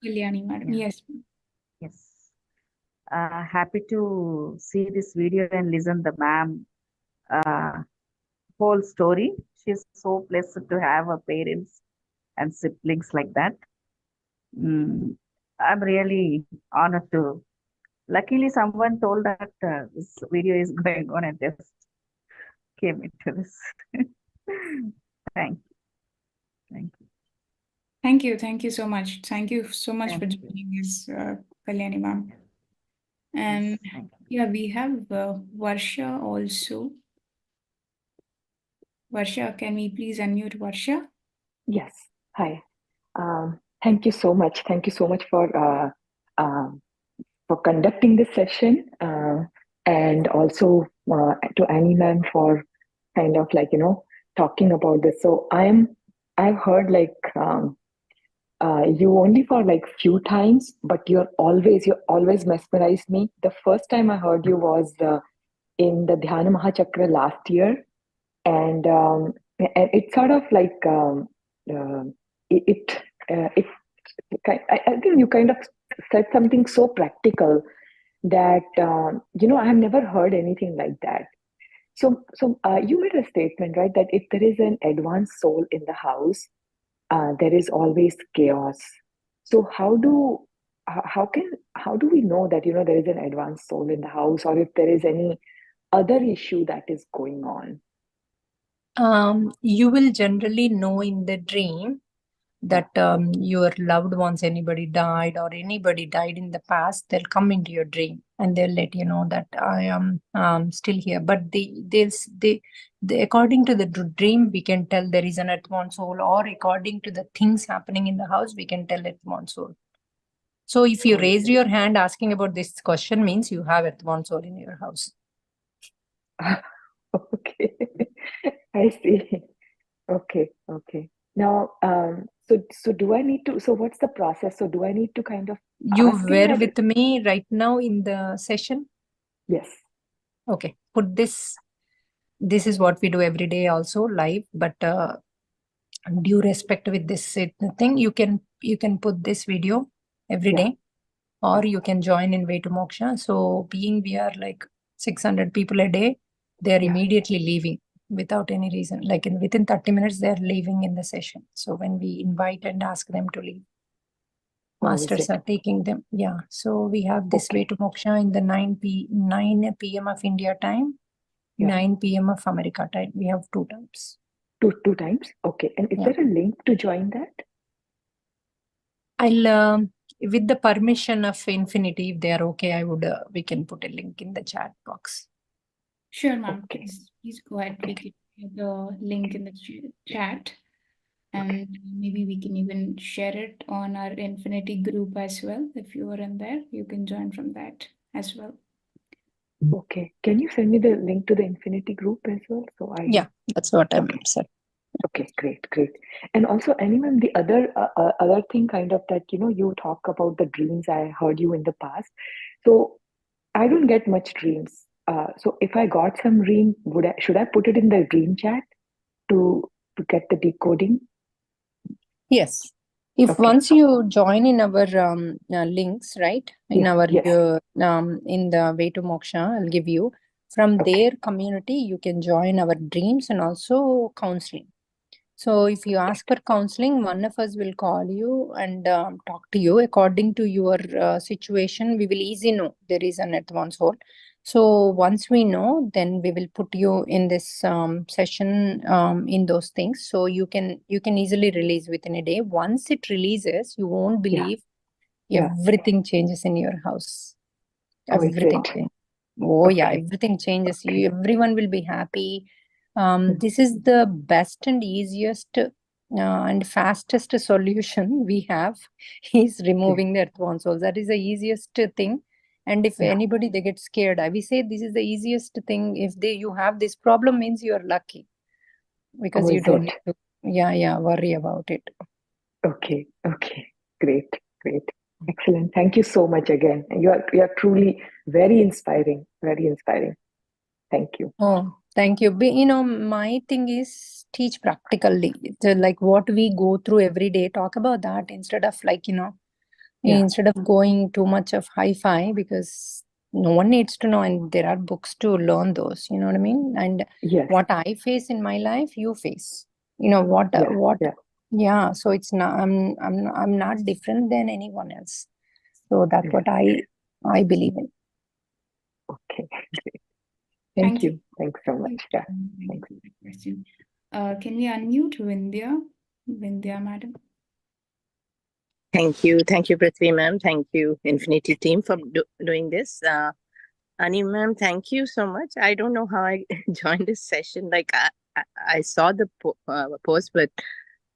Kalyani, madam. Yeah. Yes. Yes. Happy to see this video and listen the ma'am whole story. She's so blessed to have her parents and siblings like that. I'm really honored to. Luckily, someone told that this video is going on and just came into this. Thank you. Thank you. Thank you. Thank you so much. Thank you so much for Thank you. joining us, Kalyani, ma'am. And Yes, thank you. yeah, we have Varsha also. Varsha, can we please unmute Varsha? Yes. Hi. Thank you so much. Thank you so much for conducting this session, and also to Annie ma'am for kind of like talking about this. So I've heard like you only for like few times, but you always mesmerized me. The first time I heard you was in the Dhyana Mahachakra last year, and it's sort of like I think you kind of said something so practical that I have never heard anything like that. So you made a statement, right, that if there is an advanced soul in the house, there is always chaos. So how do we know that there is an advanced soul in the house, or if there is any other issue that is going on? You will generally know in the dream that your loved ones, anybody died or anybody died in the past, they'll come into your dream and they'll let you know that I am still here. But they according to the dream, we can tell there is an Earthborn soul, or according to the things happening in the house, we can tell Earthborn soul. So if you raised your hand asking about this question, means you have Earthborn soul in your house. Okay, I see. Okay. Now, so do I need to? So what's the process? So do I need to kind of You ask him were that? with me right now in the session? Yes. Okay. Put this. This is what we do every day, also live. But due respect with this thing, you can put this video every day, or you can join in Way to Moksha. So being we are like 600 people a day, they are immediately leaving without any reason. Like within 30 minutes, they are leaving in the session. So when we invite and ask them to leave, masters are taking them. Yeah. So we have this Way to Moksha in the 9 p.m. of India time, 9 p.m. of America time. We have 2 times. Two times. Okay. And is there a link to join that? I'll with the permission of Infinity, if they are okay, I would we can put a link in the chat box. Sure, ma'am. Okay. Please go ahead. We can put the link in the chat, and maybe we can even share it on our Infinity group as well. If you are in there, you can join from that as well. Okay. Can you send me the link to the Infinity group as well? So Yeah, that's what I said. Okay, great. And also, anyone, the other thing kind of that, you talk about the dreams. I heard you in the past. So I don't get much dreams. So if I got some dream, should I put it in the dream chat to get the decoding? Yes. If once you join in our links, right, in our in the Way to Moksha, I'll give you from their community, you can join our dreams and also counseling. So if you ask for counseling, one of us will call you and talk to you according to your situation. We will easily know there is an advanced soul. So once we know, then we will put you in this session in those things. So you can easily release within a day. Once it releases, you won't believe everything changes in your house. Oh, is Everything. it? Oh yeah, Okay. everything changes. Okay. Everyone will be happy. Hmm. This is the best and easiest and fastest solution we have is removing the earthworm souls. That is the easiest thing. And if Yeah. anybody they get scared, I will say this is the easiest thing. If you have this problem, means you are lucky because Oh, you is don't it? need to worry about it. Okay. Okay. Great. Great. Excellent. Thank you so much again. You are truly very inspiring. Very inspiring. Thank you. Oh, thank you. My thing is teach practically. Like what we go through every day, talk about that instead of Yeah. instead of going too much of hi-fi, because no one needs to know, and there are books to learn those, you know what I mean? And Yes. what I face in my life, you face. What Yeah. yeah, so it's not I'm not different than anyone else. So that's Yeah. what I believe in. Okay. Great. Thank Thank you. you. Thanks so much. Yeah. Thank Thanks. you for the question. Can we unmute Vindhya? Vindhya, madam. Thank you, Prithvi ma'am. Thank you, Infinity team, for doing this. Ani ma'am, thank you so much. I don't know how I joined this session. Like I saw the post, but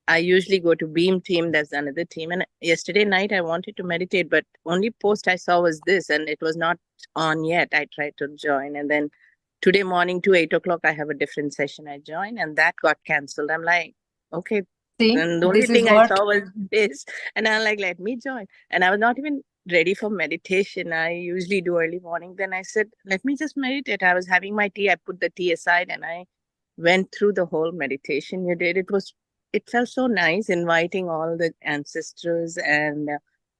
I usually go to Beam team. There's another team, and yesterday night I wanted to meditate, but only post I saw was this, and it was not on yet. I tried to join, and then today morning to 8 o'clock I have a different session. I joined, and that got cancelled. I'm like, okay. See, And the only this is thing I what saw was this, and I'm like, let me join. And I was not even ready for meditation. I usually do early morning. Then I said, let me just meditate. I was having my tea. I put the tea aside, and I went through the whole meditation you did. It felt so nice, inviting all the ancestors and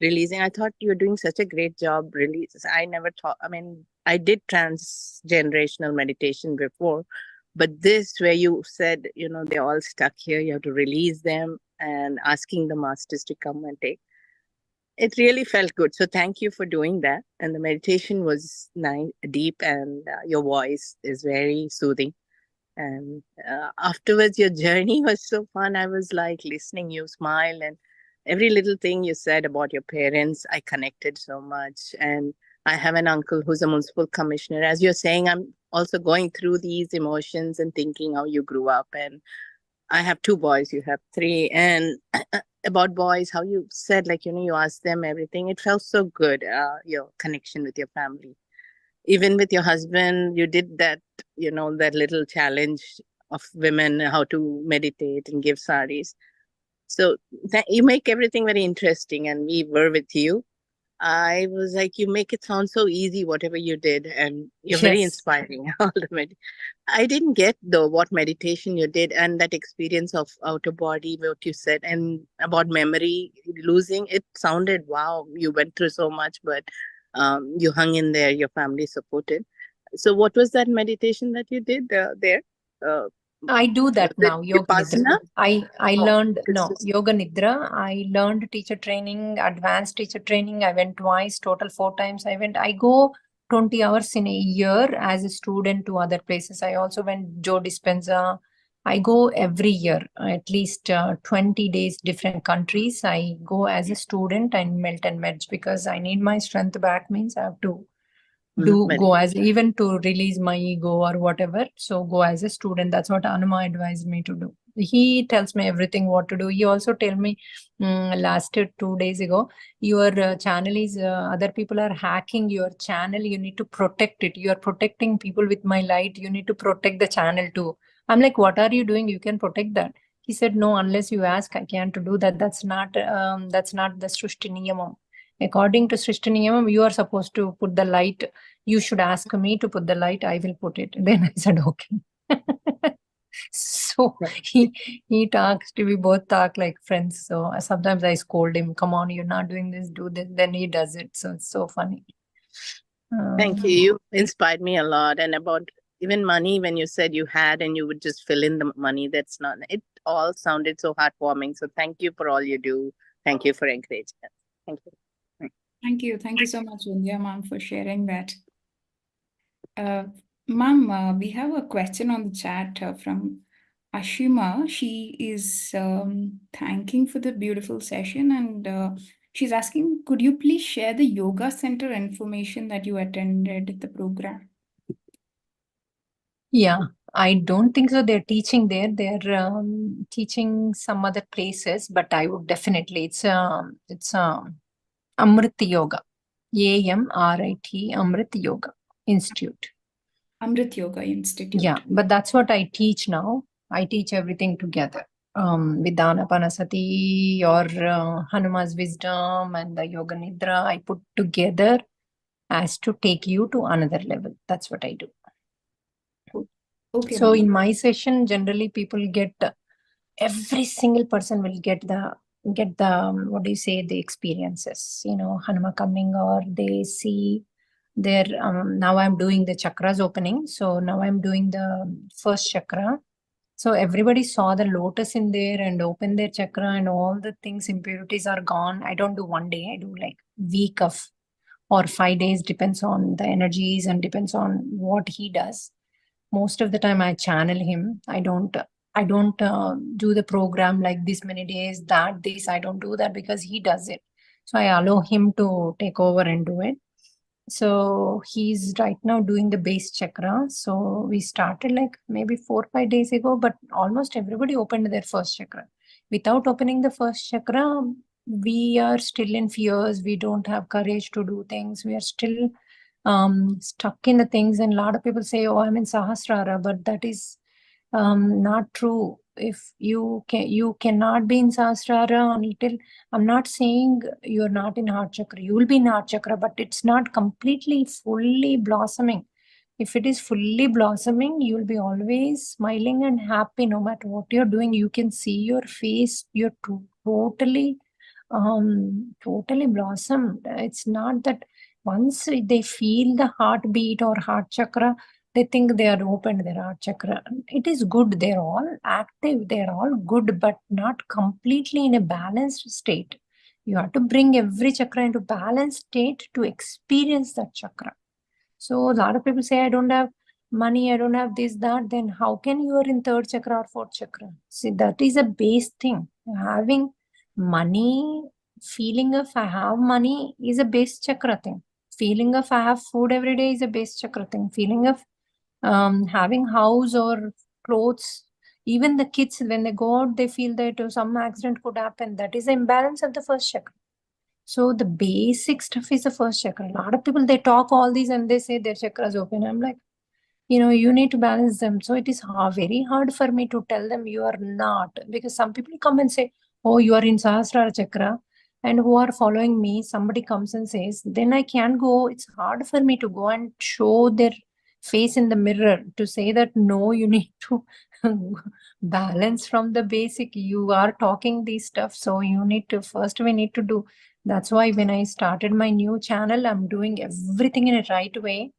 releasing. I thought you were doing such a great job. Release. I never thought. I mean, I did transgenerational meditation before, but this, where you said, they're all stuck here, you have to release them, and asking the masters to come and take, it really felt good. So thank you for doing that. And the meditation was nice, deep, and your voice is very soothing. And afterwards, your journey was so fun. I was like listening, you smile, and every little thing you said about your parents, I connected so much. And I have an uncle who's a municipal commissioner. As you're saying, I'm also going through these emotions and thinking how you grew up. And I have 2 boys, you have 3. And about boys, how you said, like, you asked them everything. It felt so good, your connection with your family. Even with your husband, you did that, that little challenge of women, how to meditate and give saris. So you make everything very interesting, and we were with you. I was like, you make it sound so easy, whatever you did, and you're very yes. inspiring. All the I didn't get though what meditation you did, and that experience of outer body, what you said, and about memory losing. It sounded wow, you went through so much, but you hung in there. Your family supported. So, what was that meditation that you did there? Uh, I do was that it now, Yoga Nidra. Vipassana? I Oh, learned this was Yoga Nidra. I learned teacher training, advanced teacher training. I went twice, total 4 times. I go 20 hours in a year as a student to other places. I also went Joe Dispenza. I go every year, at least 20 days, different countries. I go as a student and melt and merge because I need my strength back, means I have to go meditation. as even to release my ego or whatever. So go as a student. That's what Anuma advised me to do. He tells me everything what to do. He also tell me last 2 days ago, your channel is other people are hacking your channel. You need to protect it. You are protecting people with my light. You need to protect the channel too. I'm like, what are you doing? You can protect that. He said, no, unless you ask, I can't do that. That's not the Srishti Niyamam. According to Srishti Niyamam, you are supposed to put the light. You should ask me to put the light. I will put it. Then I said, okay. So he talks to, we both talk like friends. So sometimes I scold him, come on, you're not doing this, do this. Then he does it. So it's so funny. Thank you. You inspired me a lot. And about even money, when you said you had and you would just fill in the money, that's not it. all sounded so heartwarming. So thank you for all you do. Thank you for encouraging us. Thank you. Thank you. Thank you so much, Vindhya ma'am, for sharing that. Ma'am, we have a question on the chat from Ashima. She is thanking for the beautiful session, and she's asking, could you please share the yoga center information that you attended the program? Yeah, I don't think so. They're teaching there. They're teaching some other places, but I would definitely. It's Amrit Yoga, AMRIT Amrit Yoga Institute. Amrit Yoga Institute. Yeah, but that's what I teach now. I teach everything together. With the Ana-Pana-Sati or Hanuman's wisdom and the Yoga Nidra, I put together as to take you to another level. That's what I do. Okay. So ma'am. in my session, generally people get, every single person will get the what do you say, the experiences, Hanuma coming, or they see their, now I'm doing the chakras opening. So now I'm doing the first chakra. So everybody saw the lotus in there and opened their chakra, and all the things, impurities are gone. I don't do one day, I do like week of or 5 days, depends on the energies and depends on what he does. Most of the time I channel him. I don't do the program like this many days, this I don't do that, because he does it. So I allow him to take over and do it. So he's right now doing the base chakra. So we started like maybe 4 or 5 days ago, but almost everybody opened their first chakra. Without opening the first chakra, we are still in fears. We don't have courage to do things. We are still stuck in the things. And a lot of people say, oh, I'm in Sahasrara, but that is not true. If you cannot be in Sahasrara until, I'm not saying you're not in heart chakra, you will be in heart chakra, but it's not completely fully blossoming. If it is fully blossoming, you will be always smiling and happy no matter what you're doing. You can see your face, you're totally blossomed. It's not that once they feel the heartbeat or heart chakra, they think they are opened their heart chakra. It is good. They're all active. They're all good, but not completely in a balanced state. You have to bring every chakra into balanced state to experience that chakra. So a lot of people say, I don't have money, I don't have this, that. Then how can you are in third chakra or fourth chakra? See, that is a base thing. Having money, feeling of I have money is a base chakra thing. Feeling of I have food every day is a base chakra thing. Feeling of having house or clothes, even the kids, when they go out, they feel that some accident could happen. That is the imbalance of the first chakra. So the basic stuff is the first chakra. A lot of people, they talk all these and they say their chakras open. I'm like, you need to balance them. So it is very hard for me to tell them you are not, because some people come and say, oh, you are in Sahasrara chakra, and who are following me, somebody comes and says, then I can't go. It's hard for me to go and show their face in the mirror to say that, no, you need to balance from the basic. You are talking these stuff. So you need to, first we need to do. That's why when I started my new channel, I'm doing everything in a right way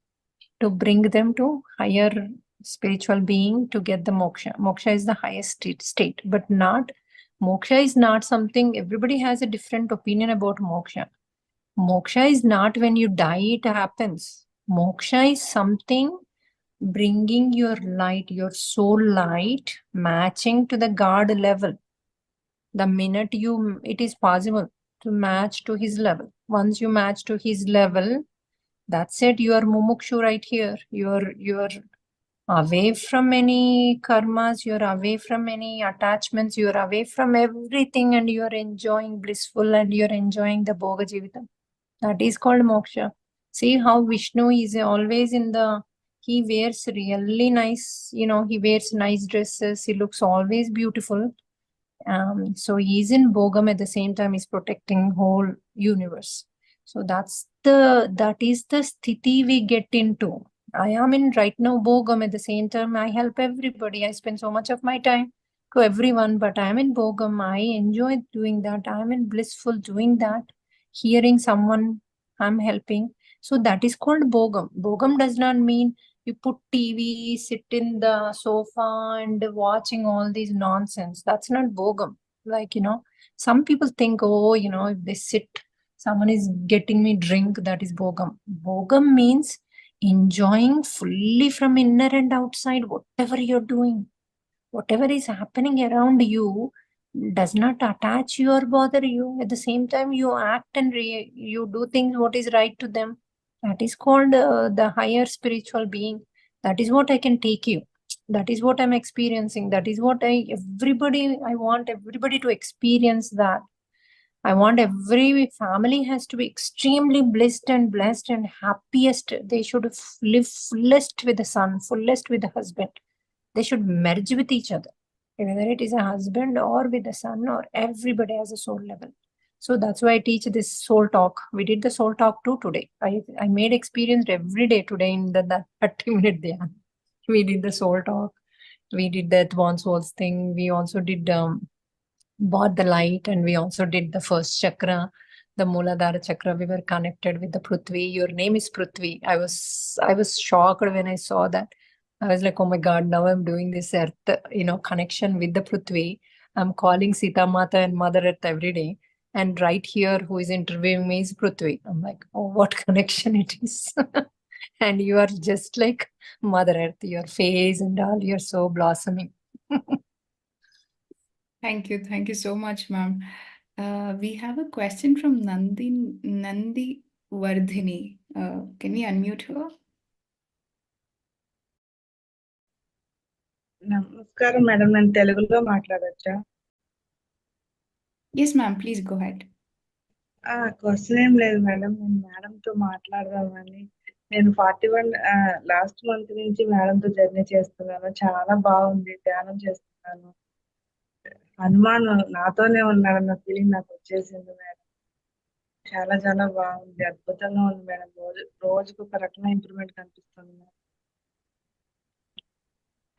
to bring them to higher spiritual being, to get the moksha. Moksha is the highest state, but not, moksha is not something, everybody has a different opinion about moksha. Moksha is not when you die, it happens. Moksha is something bringing your light, your soul light, matching to the God level. The minute it is possible to match to his level. Once you match to his level, that's it. You are mumukshu right here. You're away from any karmas. You're away from any attachments. You're away from everything, and you're enjoying blissful, and you're enjoying the Bhoga Jivitam. That is called moksha. See how Vishnu is always he wears really nice, he wears nice dresses. He looks always beautiful. So he's in Bhogam, at the same time he's protecting whole universe. So that is the sthiti we get into. I am in right now Bhogam, at the same time I help everybody. I spend so much of my time to everyone, but I am in Bhogam. I enjoy doing that. I am in blissful doing that. Hearing someone I'm helping. So that is called Bhogam. Bhogam does not mean You put TV, sit in the sofa and watching all these nonsense. That's not bogam. Like, some people think, oh, if they sit, someone is getting me drink, that is bogam. Bogam means enjoying fully from inner and outside, whatever you're doing. Whatever is happening around you does not attach you or bother you. At the same time, you act and you do things what is right to them. That is called the higher spiritual being. That is what I can take you. That is what I'm experiencing. That is what I want everybody to experience that. I want every family has to be extremely blessed and happiest. They should live fullest with the son, fullest with the husband. They should merge with each other, whether it is a husband or with a son or everybody has a soul level. So that's why I teach this soul talk. We did the soul talk too today. I made experience every day today in the 30-minute dhyan. We did the soul talk. We did the advanced souls thing. We also did bought the light, and we also did the first chakra, the Muladhara chakra. We were connected with the Prithvi. Your name is Prithvi. I was shocked when I saw that. I was like, oh my God, now I'm doing this earth, connection with the Prithvi. I'm calling Sita Mata and Mother Earth every day. And right here, who is interviewing me is Prithvi. I'm like, oh, what connection it is. And you are just like Mother Earth, your face and all, you're so blossoming. Thank you. Thank you so much, ma'am. We have a question from Nandi Vardhini. Can we unmute her? నమస్కారం madam, నేను తెలుగులో మాట్లాడొచ్చా? Yes, ma'am. Please go ahead. Question ఏం లేదు madam, నేను మేడంతో మాట్లాడదామని. నేను 41 లాస్ట్ మంత్ నుంచి మేడంతో జర్నీ చేస్తున్నాను. చాలా బాగుంది, ధ్యానం చేస్తున్నాను. హనుమాన్ నాతోనే ఉన్నాడన్న ఫీలింగ్ నాకు వచ్చేసింది మేడం. చాలా చాలా బాగుంది, అద్భుతంగా ఉంది మేడం. రోజుకు ఒక రకమైన ఇంప్రూవ్మెంట్ కనిపిస్తుంది madam.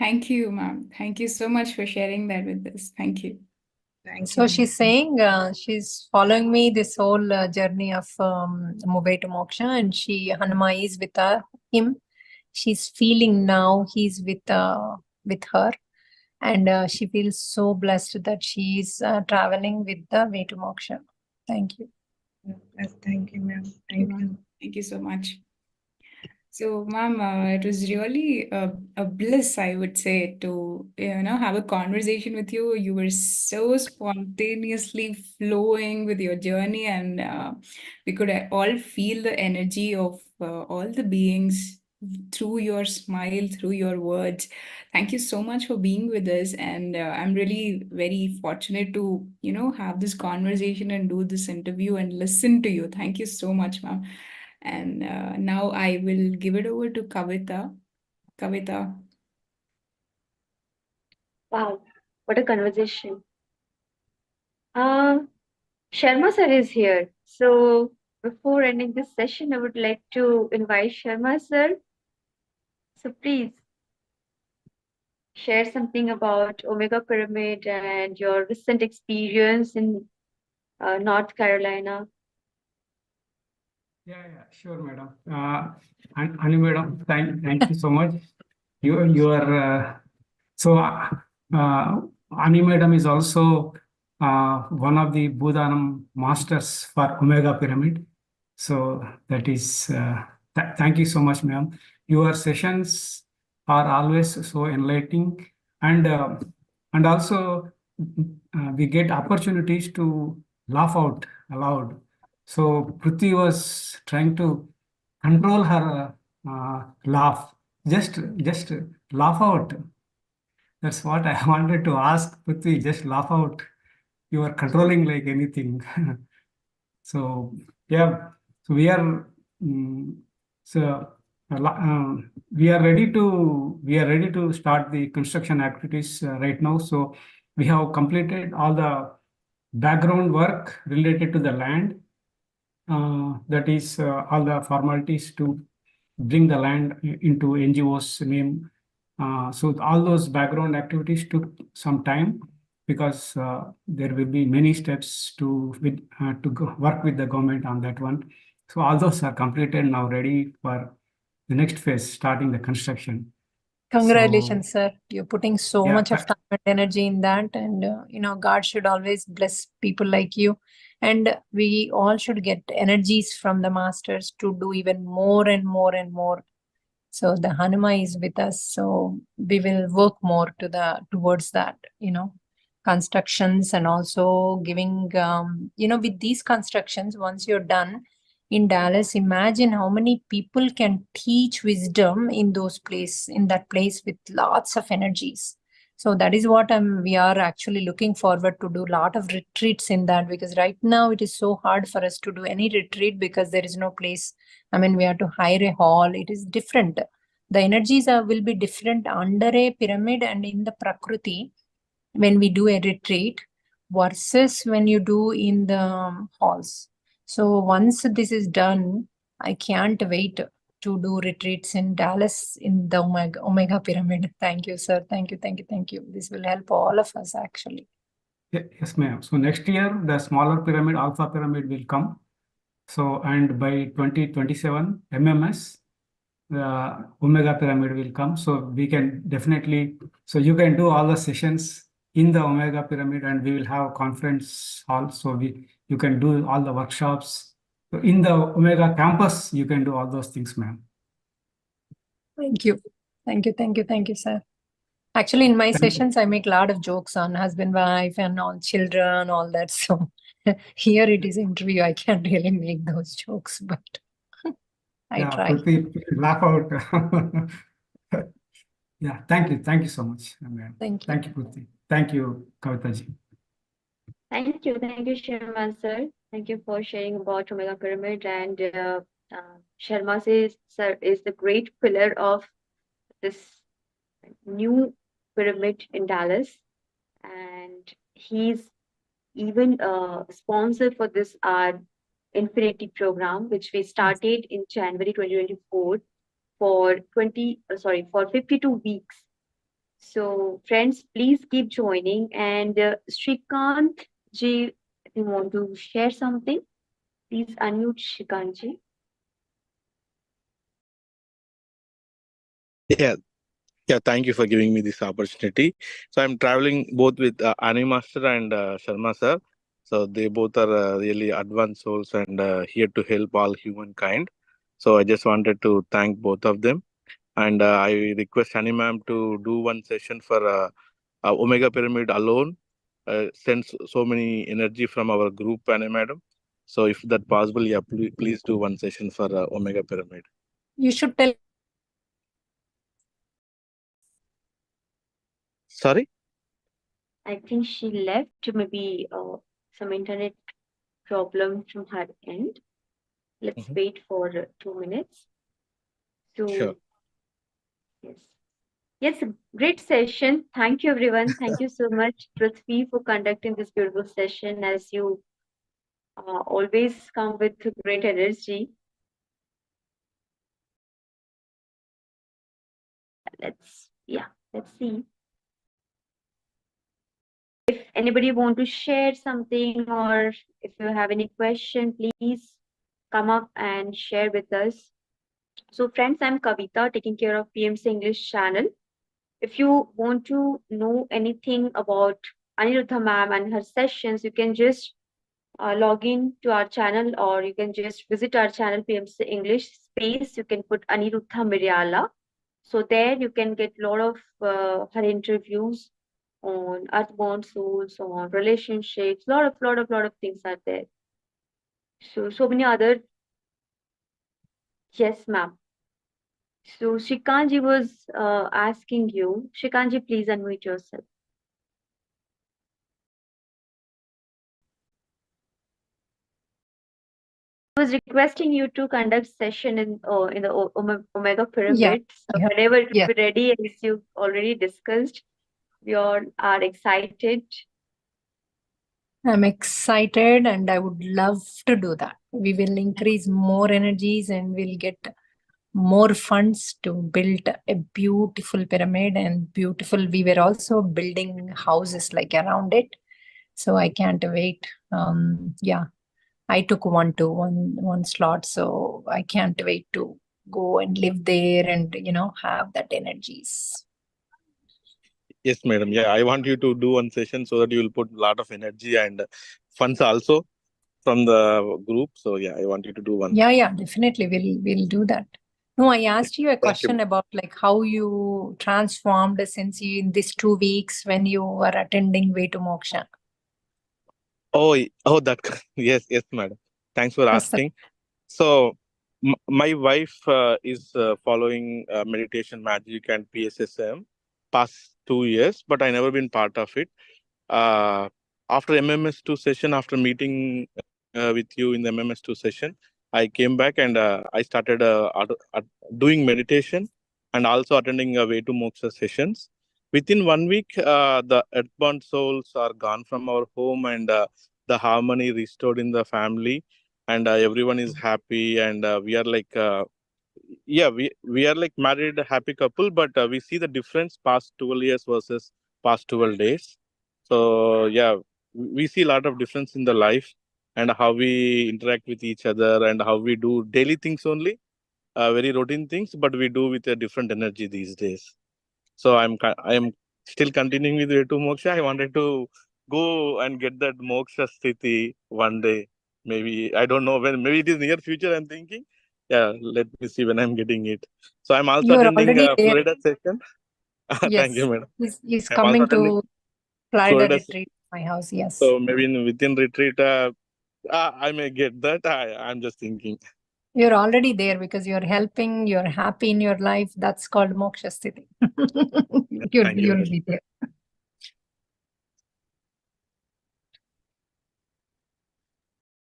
Thank you, ma'am. Thank you so much for sharing that with us. Thank you. So she's saying she's following me this whole journey of Mumbai to Moksha, and Hanuma is with him. She's feeling now he's with her, and she feels so blessed that she's traveling with the way to Moksha. Thank you. Yes, thank you, ma'am. Thank you. Thank you so much. So, ma'am, it was really a bliss, I would say, to have a conversation with you. You were so spontaneously flowing with your journey, and we could all feel the energy of all the beings through your smile, through your words. Thank you so much for being with us, and I'm really very fortunate to have this conversation and do this interview and listen to you. Thank you so much, ma'am. And now I will give it over to Kavita. Kavita. Wow, what a conversation. Sharma sir is here. So before ending this session, I would like to invite Sharma sir. So please share something about Omega Pyramid and your recent experience in North Carolina. Yeah, sure, madam. Anu madam, thank you so much. Anu madam is also one of the Bhudanam masters for Omega Pyramid. So that is, thank you so much, ma'am. Your sessions are always so enlightening, and also we get opportunities to laugh out aloud. So Prithvi was trying to control her laugh. Just laugh out. That's what I wanted to ask Prithvi. Just laugh out. You are controlling like anything. So yeah. So we are ready to start the construction activities right now. So we have completed all the background work related to the land. That is all the formalities to bring the land into NGO's name. So all those background activities took some time because there will be many steps to work with the government on that one. So all those are completed now, ready for the next phase, starting the construction. Congratulations, sir. You're putting so Yeah, much of time and energy in that. And, God should always bless people like you. And we all should get energies from the masters to do even more and more and more. So the Hanuma is with us. So we will work more towards that, constructions, and also giving, with these constructions, once you're done in Dallas, imagine how many people can teach wisdom in that place with lots of energies. So that is what we are actually looking forward to do a lot of retreats in that, because right now it is so hard for us to do any retreat because there is no place. I mean, we have to hire a hall. It is different. The energies will be different under a pyramid and in the Prakriti when we do a retreat versus when you do in the halls. So once this is done, I can't wait to do retreats in Dallas in the Omega Pyramid. Thank you, sir. Thank you, thank you, thank you. This will help all of us actually. Yes, ma'am. So next year, the smaller pyramid, Alpha Pyramid will come. So, and by 2027, MMS, the Omega Pyramid will come. So we can definitely, so you can do all the sessions in the Omega Pyramid, and we will have a conference hall. So you can do all the workshops. So in the Omega campus, you can do all those things, ma'am. Thank you. Thank you, thank you, thank you, sir. Actually, in my sessions, I make a lot of jokes on husband, wife, and all children, all that. So here it is interview. I can't really make those jokes, but I try. Please laugh out. Yeah, thank you. Thank you so much, ma'am. Thank you. Thank you, Pruthi. Thank you, Kavitaji. Thank you, Sharma sir. Thank you for sharing about Omega Pyramid. And Sharma says, sir, is the great pillar of this new pyramid in Dallas, and he's even sponsor for this our Infinity program, which we started in January 2024 for 52 weeks. So friends, please keep joining. And Shrikant ji, if you want to share something, please unmute Shrikant ji. Yeah, thank you for giving me this opportunity. So I'm traveling both with Ani Master and Sharma sir. So they both are really advanced souls and here to help all humankind. So I just wanted to thank both of them. And I request Ani ma'am to do one session for Omega Pyramid alone. Sends so many energy from our group, Ani madam. So if that possible, yeah, please do one session for Omega Pyramid. You should tell. Sorry? I think she left, maybe some internet problem from her end. Let's wait for 2 minutes. So, Sure. Yes, great session. Thank you, everyone. Thank you so much, Prithvi, for conducting this beautiful session, as you always come with great energy. Let's see. If anybody want to share something, or if you have any question, please come up and share with us. So friends, I'm Kavita, taking care of PMC English channel. If you want to know anything about Aniruddha ma'am and her sessions, you can just log in to our channel, or you can just visit our channel, PMC English space. You can put Aniruddha Miryala. So there you can get a lot of her interviews on earthbound souls, on relationships, lot of things are there. So many other. Yes, ma'am. So Shikanji was asking you. Shikanji, please unmute yourself. I was requesting you to conduct session in the Omega Pyramid. Yeah, So whenever it will be ready, as you already discussed, we all are excited. I'm excited and I would love to do that. We will increase more energies and we'll get more funds to build a beautiful pyramid and beautiful. We were also building houses like around it. So I can't wait. I took one slot, so I can't wait to go and live there and, have that energies. Yes, madam. Yeah, I want you to do one session so that you will put a lot of energy and funds also from the group. So yeah, I want you to do one. Yeah, definitely. We'll do that. No, I asked you a Thank you. question about like how you transformed since you in these 2 weeks when you were attending Way to Moksha. Oh, that yes, madam. Thanks for That's the- asking. So my wife is following meditation magic and PSSM past 2 years, but I never been part of it. After MMS2 session, after meeting with you in the MMS2 session, I came back and I started doing meditation and also attending Way to Moksha sessions. Within 1 week, the earthbound souls are gone from our home and the harmony restored in the family, and everyone is happy, and we are like we are like married happy couple, but we see the difference past 12 years versus past 12 days. So yeah, we see a lot of difference in the life and how we interact with each other and how we do daily things only, very routine things, but we do with a different energy these days. So I am still continuing with Way to Moksha. I wanted to go and get that Moksha Sthiti one day. Maybe I don't know when. Maybe it is near future. I'm thinking. Yeah, let me see when I'm getting it. So I'm also You're attending already there. Florida session. Thank Yes. you, madam. He's I'm also coming attending to Florida Florida. retreat, my house. Yes. So maybe within retreat, I may get that. I'm just thinking. You're already there because you're helping, you're happy in your life. That's called Moksha Sthiti. Thank you. You'll be there.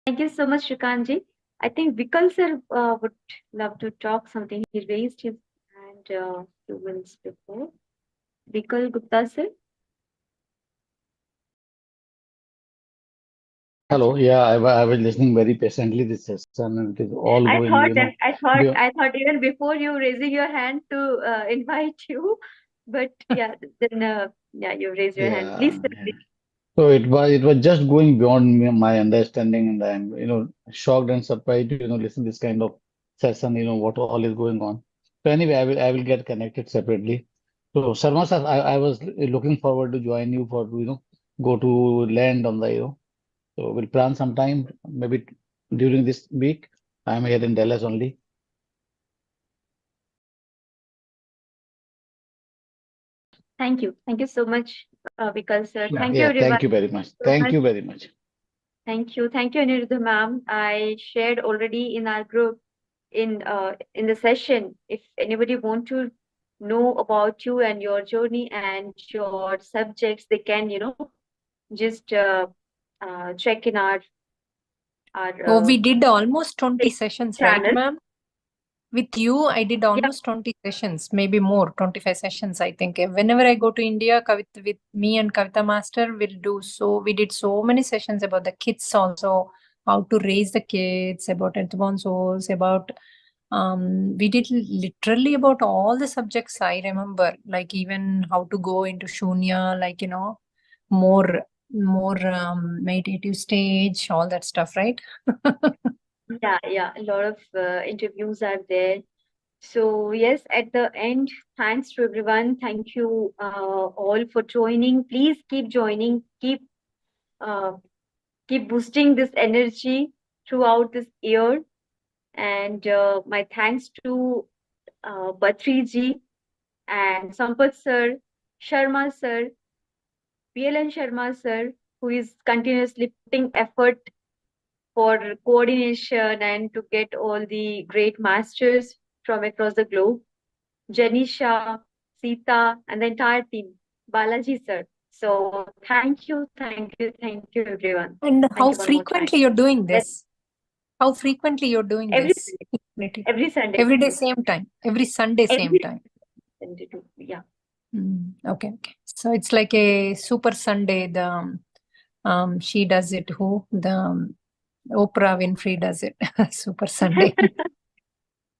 Thank you so much, Shrikantji. I think Vikal sir would love to talk something. He raised his hand 2 minutes before. Vikal Gupta sir. Hello. Yeah, I was listening very patiently this session, and it is all I going, thought that be- I thought even before you raising your hand to invite you, but yeah, then yeah, you raise your hand. Please, yeah, sir, yeah. So it was just going beyond my understanding, and I'm shocked and surprised to listen this kind of session. What all is going on. So anyway, I will get connected separately. So Sharma sir, I was looking forward to join you for go to land on the So we'll plan sometime maybe during this week. I'm here in Dallas only. thank you. Thank you so much, Vikal sir. Yeah, Thank you, yeah. everyone. Thank you very much. So Thank much. you very much. Thank you. Thank you, Aniruddha ma'am. I shared already in our group in the session. If anybody want to know about you and your journey and your subjects, they can, just check in our Oh, we did almost 20 Facebook sessions, right, channel. ma'am? With you, I did almost 20 sessions, maybe more, 25 sessions, I think. Whenever I go to India, with me and Kavita Master, we did so many sessions about the kids also, how to raise the kids, about earthborn souls, about, we did literally about all the subjects I remember, like even how to go into Shunya, like, more meditative stage, all that stuff, right? Yeah, a lot of interviews are there. So yes, at the end, thanks to everyone. Thank you all for joining. Please keep joining. Keep boosting this energy throughout this year. And my thanks to Patriji and Sampath sir, Sharma sir, PLN Sharma sir, who is continuously putting effort for coordination and to get all the great masters from across the globe. Janisha, Sita, and the entire team. Balaji sir. So thank you, everyone. And Thank how you one more time. frequently you're doing this? How frequently you're doing Every this? Sunday. Every Sunday. Every day, same time. Every Sunday, same Every time. Sunday too. Yeah. Okay. So it's like a super Sunday. The she does it. Who the Oprah Winfrey does it. Super Sunday.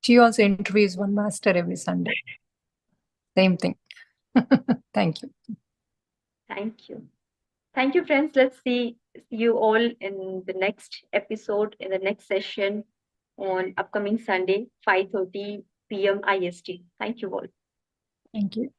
She also interviews one master every Sunday. Same thing. Thank you. Thank you. Thank you, friends. Let's see you all in the next episode, in the next session on upcoming Sunday, 5:30 p.m. IST. Thank you all. Thank you.